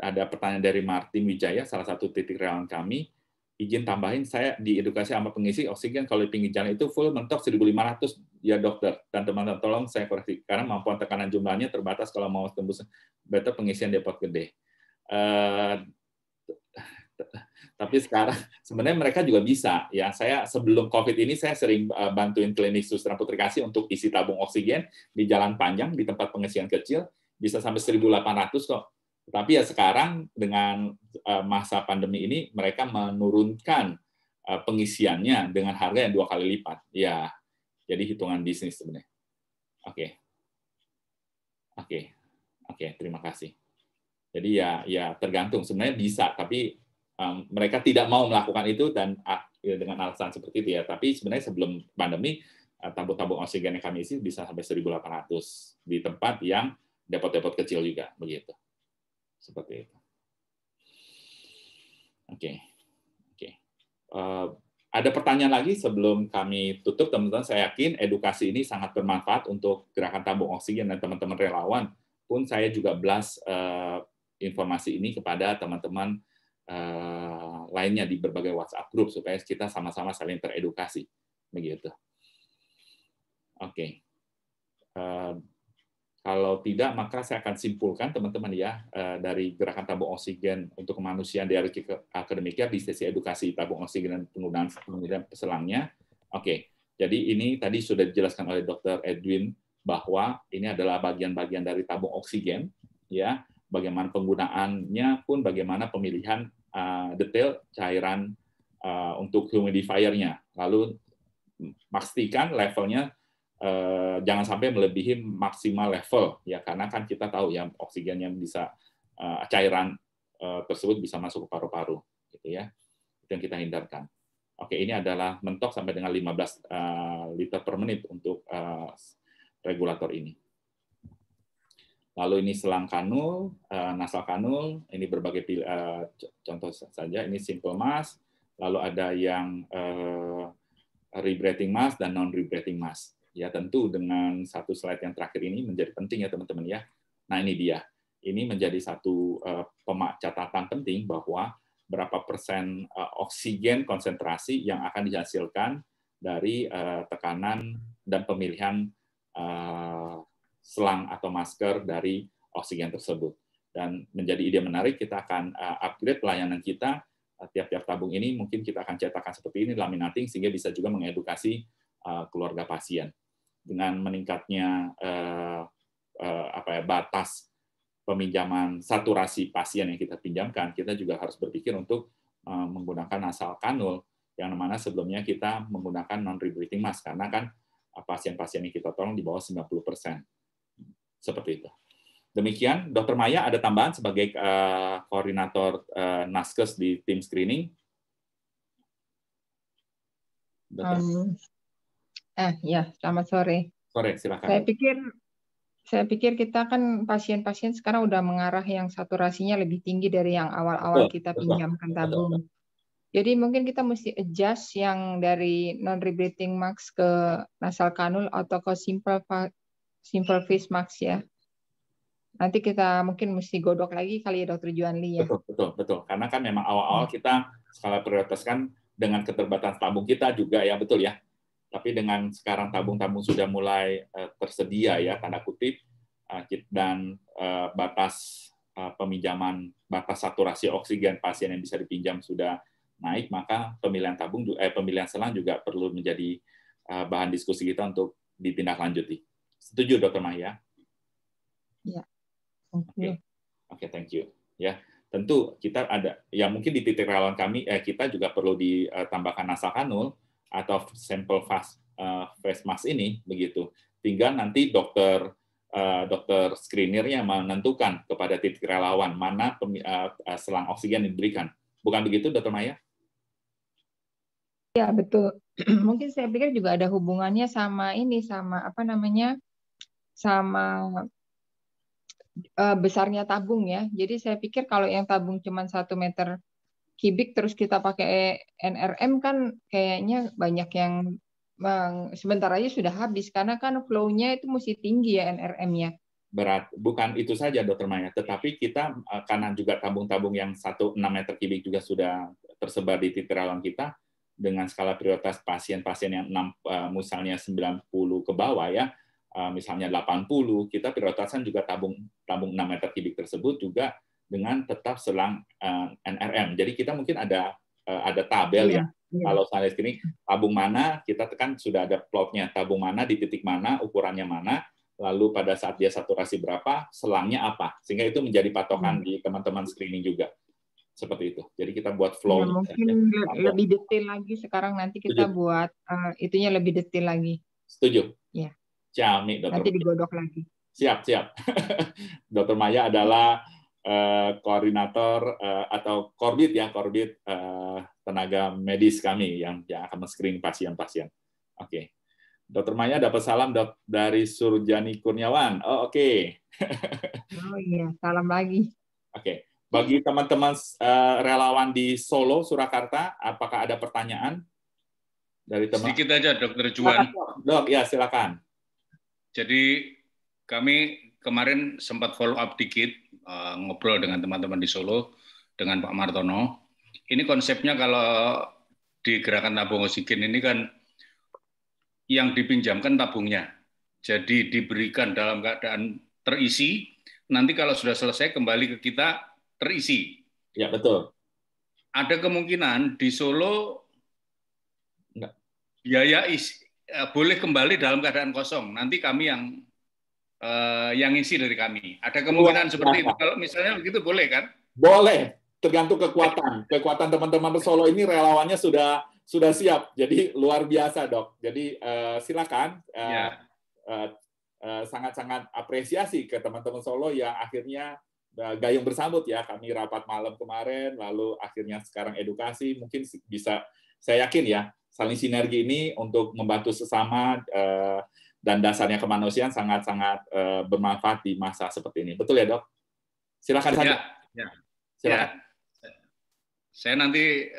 Ada pertanyaan dari Martin Wijaya, salah satu titik relawan kami. Izin tambahin, saya di edukasi sama pengisi oksigen kalau di pinggir jalan itu full mentok 1.500 ya dokter. Dan teman-teman tolong saya koreksi karena kemampuan tekanan jumlahnya terbatas kalau mau tembus better pengisian depot gede. Tapi sekarang sebenarnya mereka juga bisa. Ya, saya sebelum COVID ini saya sering bantuin klinik Suster Putri Kasih untuk isi tabung oksigen di jalan panjang di tempat pengisian kecil bisa sampai 1.800 kok. Tapi ya sekarang dengan masa pandemi ini mereka menurunkan pengisiannya dengan harga yang 2 kali lipat. Ya, jadi hitungan bisnis sebenarnya. Oke, terima kasih. Jadi ya tergantung, sebenarnya bisa, tapi mereka tidak mau melakukan itu dan dengan alasan seperti itu ya. Tapi sebenarnya sebelum pandemi tabung-tabung oksigen yang kami isi bisa sampai 1.800 di tempat yang depot-depot kecil juga begitu. Seperti itu. Oke. Ada pertanyaan lagi sebelum kami tutup, teman-teman. Saya yakin edukasi ini sangat bermanfaat untuk gerakan tabung oksigen dan teman-teman relawan. Pun saya juga blast informasi ini kepada teman-teman lainnya di berbagai WhatsApp group supaya kita sama-sama saling teredukasi, begitu. Oke. Kalau tidak, maka saya akan simpulkan teman-teman ya dari gerakan tabung oksigen untuk kemanusiaan di akademika di sesi edukasi tabung oksigen dan penggunaan peselangnya. Oke. Jadi ini tadi sudah dijelaskan oleh Dr. Edwin bahwa ini adalah bagian-bagian dari tabung oksigen, ya. Bagaimana penggunaannya pun bagaimana pemilihan detail cairan untuk humidifier-nya. Lalu pastikan levelnya jangan sampai melebihi maksimal level ya, karena kan kita tahu ya oksigen yang bisa cairan tersebut bisa masuk ke paru-paru gitu ya. Itu yang kita hindarkan. Oke, ini adalah mentok sampai dengan 15 liter per menit untuk regulator ini. Lalu ini selang kanul, nasal kanul, ini berbagai contoh saja, ini simple mask, lalu ada yang rebreathing mask dan non-rebreathing mask. Ya, tentu dengan satu slide yang terakhir ini menjadi penting ya teman-teman ya. Nah ini dia, ini menjadi satu catatan penting bahwa berapa persen oksigen konsentrasi yang akan dihasilkan dari tekanan dan pemilihan selang atau masker dari oksigen tersebut. Dan menjadi ide menarik, kita akan upgrade pelayanan kita. Tiap-tiap tabung ini mungkin kita akan cetakkan seperti ini, laminating, sehingga bisa juga mengedukasi keluarga pasien. Dengan meningkatnya batas peminjaman saturasi pasien yang kita pinjamkan, kita juga harus berpikir untuk menggunakan nasal kanul, yang mana sebelumnya kita menggunakan non-rebreathing mask, karena kan pasien-pasien yang kita tolong di bawah 90%. Seperti itu. Demikian, Dr. Maya ada tambahan sebagai koordinator Naskes di tim screening.
Ya, selamat sore.
Sore, silakan.
Saya pikir kita kan pasien-pasien sekarang udah mengarah yang saturasinya lebih tinggi dari yang awal-awal kita pinjamkan tabung. Jadi mungkin kita mesti adjust yang dari non-rebreathing mask ke nasal kanul atau ke simple face mask ya. Nanti kita mungkin mesti godok lagi kali ya Dr. Juanli ya.
Betul. Karena kan memang awal-awal kita skala prioritaskan dengan keterbatasan tabung kita juga ya, betul ya. Tapi dengan sekarang tabung-tabung sudah mulai tersedia ya, tanda kutip, dan batas peminjaman, batas saturasi oksigen pasien yang bisa dipinjam sudah naik, maka pemilihan pemilihan selang juga perlu menjadi bahan diskusi kita untuk ditindaklanjuti. Setuju, Dr. Maya?
Ya.
Oke, thank you. Ya, tentu kita ada, ya mungkin di titik relawan kami, kita juga perlu ditambahkan nasal kanul atau sampel face mask ini, begitu. Tinggal nanti dokter screener-nya menentukan kepada titik relawan mana selang oksigen yang diberikan. Bukan begitu, Dr. Maya?
Ya, betul. Mungkin saya pikir juga ada hubungannya sama ini, sama besarnya tabung ya. Jadi saya pikir kalau yang tabung cuma 1 meter kubik terus kita pakai NRM kan kayaknya banyak yang sebentar aja sudah habis karena kan flow-nya itu mesti tinggi ya NRM-nya.
Berat. Bukan itu saja, Dr. Maya, tetapi kita karena juga tabung-tabung yang 1,6 meter kubik juga sudah tersebar di titik relawan kita dengan skala prioritas pasien-pasien yang misalnya 90 ke bawah ya, misalnya 80, kita prioritaskan juga tabung 6 meter kubik tersebut juga dengan tetap selang NRM. Jadi kita mungkin ada tabel ya. Kalau saya ini tabung mana, kita tekan sudah ada plotnya. Tabung mana di titik mana, ukurannya mana, lalu pada saat dia saturasi berapa, selangnya apa. Sehingga itu menjadi patokan di teman-teman screening juga. Seperti itu. Jadi kita buat flow.
Ya, mungkin lebih detail lagi sekarang nanti kita buat itunya lebih detail lagi.
Setuju.
Ya.
Ciami, Dokter.
Nanti digodok lagi.
Siap. Dokter Maya adalah koordinator atau korbit tenaga medis kami yang akan men-screening pasien-pasien. Oke. Dokter Maya dapat salam dari Surjani Kurniawan. Oh, oke.
Oh iya, salam lagi.
Oke. Bagi teman-teman relawan di Solo, Surakarta, apakah ada pertanyaan dari teman?
Sedikit aja, Dokter Juan.
Dok, ya silakan.
Jadi kami kemarin sempat follow up dikit, ngobrol dengan teman-teman di Solo, dengan Pak Martono. Ini konsepnya kalau di gerakan tabung oksigen ini kan yang dipinjamkan tabungnya. Jadi diberikan dalam keadaan terisi, nanti kalau sudah selesai kembali ke kita terisi.
Ya, betul.
Ada kemungkinan di Solo biaya boleh kembali dalam keadaan kosong. Nanti kami yang isi dari kami. Ada kemungkinan seperti itu. Kalau misalnya begitu boleh kan?
Boleh. Tergantung kekuatan. Kekuatan teman-teman Solo ini relawannya sudah siap. Jadi luar biasa, Dok. Jadi silakan. Sangat-sangat apresiasi ke teman-teman Solo yang akhirnya gayung bersambut ya. Kami rapat malam kemarin, lalu akhirnya sekarang edukasi. Mungkin bisa, saya yakin ya, saling sinergi ini untuk membantu sesama dan dasarnya kemanusiaan sangat-sangat bermanfaat di masa seperti ini. Betul ya, Dok? Silakan saja. Silakan.
Ya. Saya nanti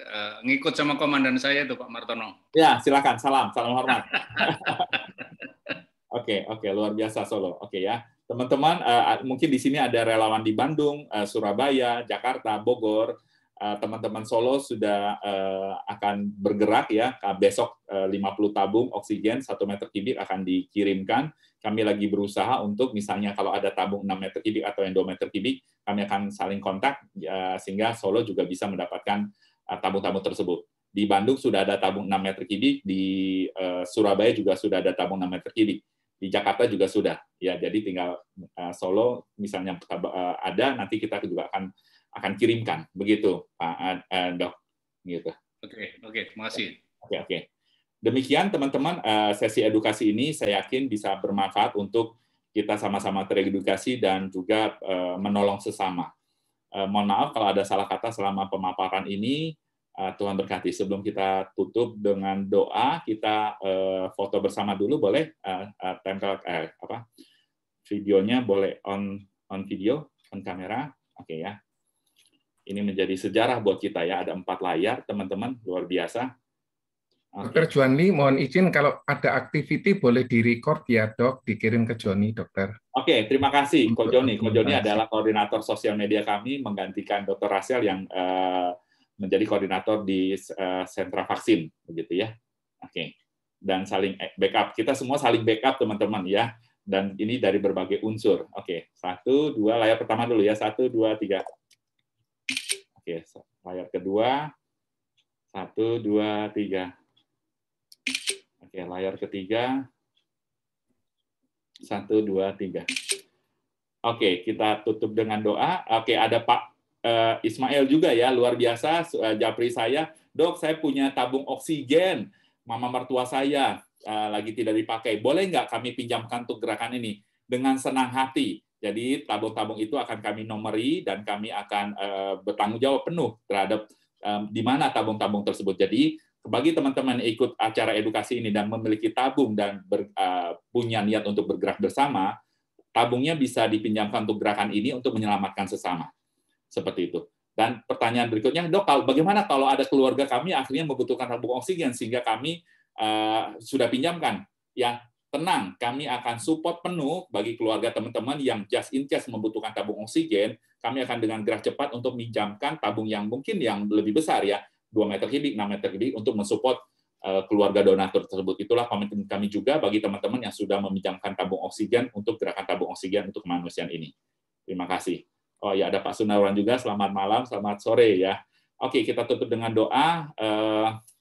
ngikut sama komandan saya itu, Pak Martono.
Ya, silakan. Salam hormat. Oke, luar biasa Solo. Oke ya. Teman-teman, mungkin di sini ada relawan di Bandung, Surabaya, Jakarta, Bogor. Teman-teman Solo sudah akan bergerak ya. Besok 50 tabung oksigen 1 meter kubik akan dikirimkan. Kami lagi berusaha untuk misalnya kalau ada tabung 6 meter kubik atau yang 2 meter kubik, kami akan saling kontak sehingga Solo juga bisa mendapatkan tabung-tabung tersebut. Di Bandung sudah ada tabung 6 meter kubik, di Surabaya juga sudah ada tabung 6 meter kubik. Di Jakarta juga sudah. Ya, jadi tinggal Solo misalnya ada, nanti kita juga akan kirimkan. Begitu, Pak Dok. Gitu.
Oke, terima kasih.
Oke. Demikian teman-teman, sesi edukasi ini saya yakin bisa bermanfaat untuk kita sama-sama teredukasi dan juga menolong sesama. Mohon maaf kalau ada salah kata selama pemaparan ini. Tuhan berkati. Sebelum kita tutup dengan doa, kita foto bersama dulu, boleh? Tempel videonya boleh on video, on kamera. Oke ya. Ini menjadi sejarah buat kita ya. Ada 4 layar, teman-teman, luar biasa.
Dokter Juanli, mohon izin kalau ada activity boleh di-record ya, Dok, dikirim ke Joni, Dokter.
Oke, terima kasih, Ko Joni. Ko Joni adalah koordinator sosial media kami, menggantikan Dr. Rachel yang menjadi koordinator di sentra vaksin, begitu ya. Oke, dan saling backup. Kita semua saling backup, teman-teman ya. Dan ini dari berbagai unsur. Oke, 1, 2, layar pertama dulu ya. 1, 2, 3. Oke, layar kedua. 1, 2, 3. Oke, layar ketiga. 1, 2, 3. Oke, kita tutup dengan doa. Oke, ada Pak Ismail juga ya, luar biasa. Japri saya, Dok, saya punya tabung oksigen. Mama mertua saya lagi tidak dipakai. Boleh nggak kami pinjamkan untuk gerakan ini? Dengan senang hati. Jadi tabung-tabung itu akan kami nomori dan kami akan bertanggung jawab penuh terhadap di mana tabung-tabung tersebut. Jadi bagi teman-teman yang ikut acara edukasi ini dan memiliki tabung dan punya niat untuk bergerak bersama, tabungnya bisa dipinjamkan untuk gerakan ini untuk menyelamatkan sesama. Seperti itu. Dan pertanyaan berikutnya, Dok, bagaimana kalau ada keluarga kami akhirnya membutuhkan tabung oksigen sehingga kami sudah pinjamkan? Ya, tenang, kami akan support penuh bagi keluarga teman-teman yang just in case membutuhkan tabung oksigen, kami akan dengan gerak cepat untuk minjamkan tabung yang mungkin yang lebih besar ya, 2 meter kubik, 6 meter kubik untuk mensupport keluarga donatur tersebut. Itulah komitmen kami juga bagi teman-teman yang sudah meminjamkan tabung oksigen untuk gerakan tabung oksigen untuk kemanusiaan ini. Terima kasih. Oh ya, ada Pak Sunarwan juga. Selamat malam, selamat sore ya. Oke, kita tutup dengan doa.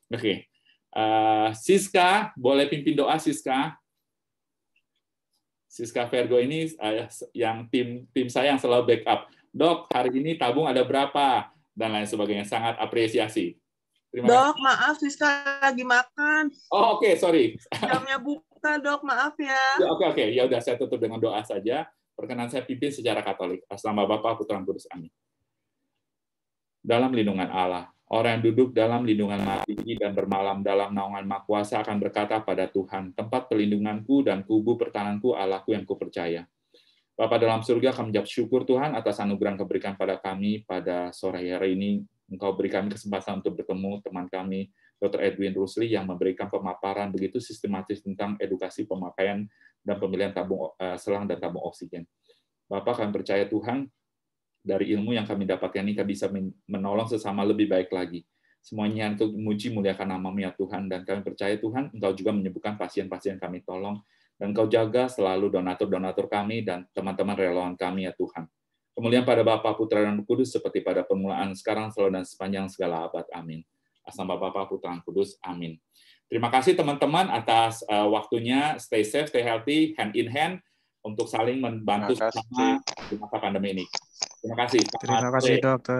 Oke. Siska, boleh pimpin doa, Siska? Siska Virgo ini yang tim saya yang selalu backup. Dok, hari ini tabung ada berapa? Dan lain sebagainya. Sangat apresiasi. Terima
Dok,
kasih.
maaf Siska lagi makan.
Oh, oke, sorry.
Jamnya buka, Dok, maaf ya.
Oke. Ya udah, saya tutup dengan doa saja. Perkenan saya pimpin secara Katolik. Atas nama Bapa, Putra, dan Kudus. Amin. Dalam lindungan Allah, orang yang duduk dalam lindungan Maha Tinggi dan bermalam dalam naungan Maha Kuasa akan berkata pada Tuhan, tempat perlindunganku dan kubu pertahananku, Allahku yang kupercaya. Bapa dalam surga, kami mengucap syukur Tuhan atas anugerah yang keberikan pada kami pada sore hari ini. Engkau beri kami kesempatan untuk bertemu teman kami, Dr. Edwin Rusli, yang memberikan pemaparan begitu sistematis tentang edukasi pemakaian dan pemilihan tabung selang dan tabung oksigen. Bapak, kami percaya Tuhan, dari ilmu yang kami dapatkan ini kami bisa menolong sesama lebih baik lagi. Semuanya untuk memuji muliakan nama-Mu ya Tuhan, dan kami percaya Tuhan, Engkau juga menyembuhkan pasien-pasien kami tolong, dan Engkau jaga selalu donatur-donatur kami dan teman-teman relawan kami ya Tuhan. Kemuliaan pada Bapa, Putra, dan Kudus seperti pada permulaan, sekarang, selalu, dan sepanjang segala abad. Amin. Atas nama Bapa, Putra, dan Kudus. Amin. Terima kasih teman-teman atas waktunya. Stay safe, stay healthy, hand in hand, untuk saling membantu sama di masa pandemi ini. Terima kasih.
Terima kasih, Dokter.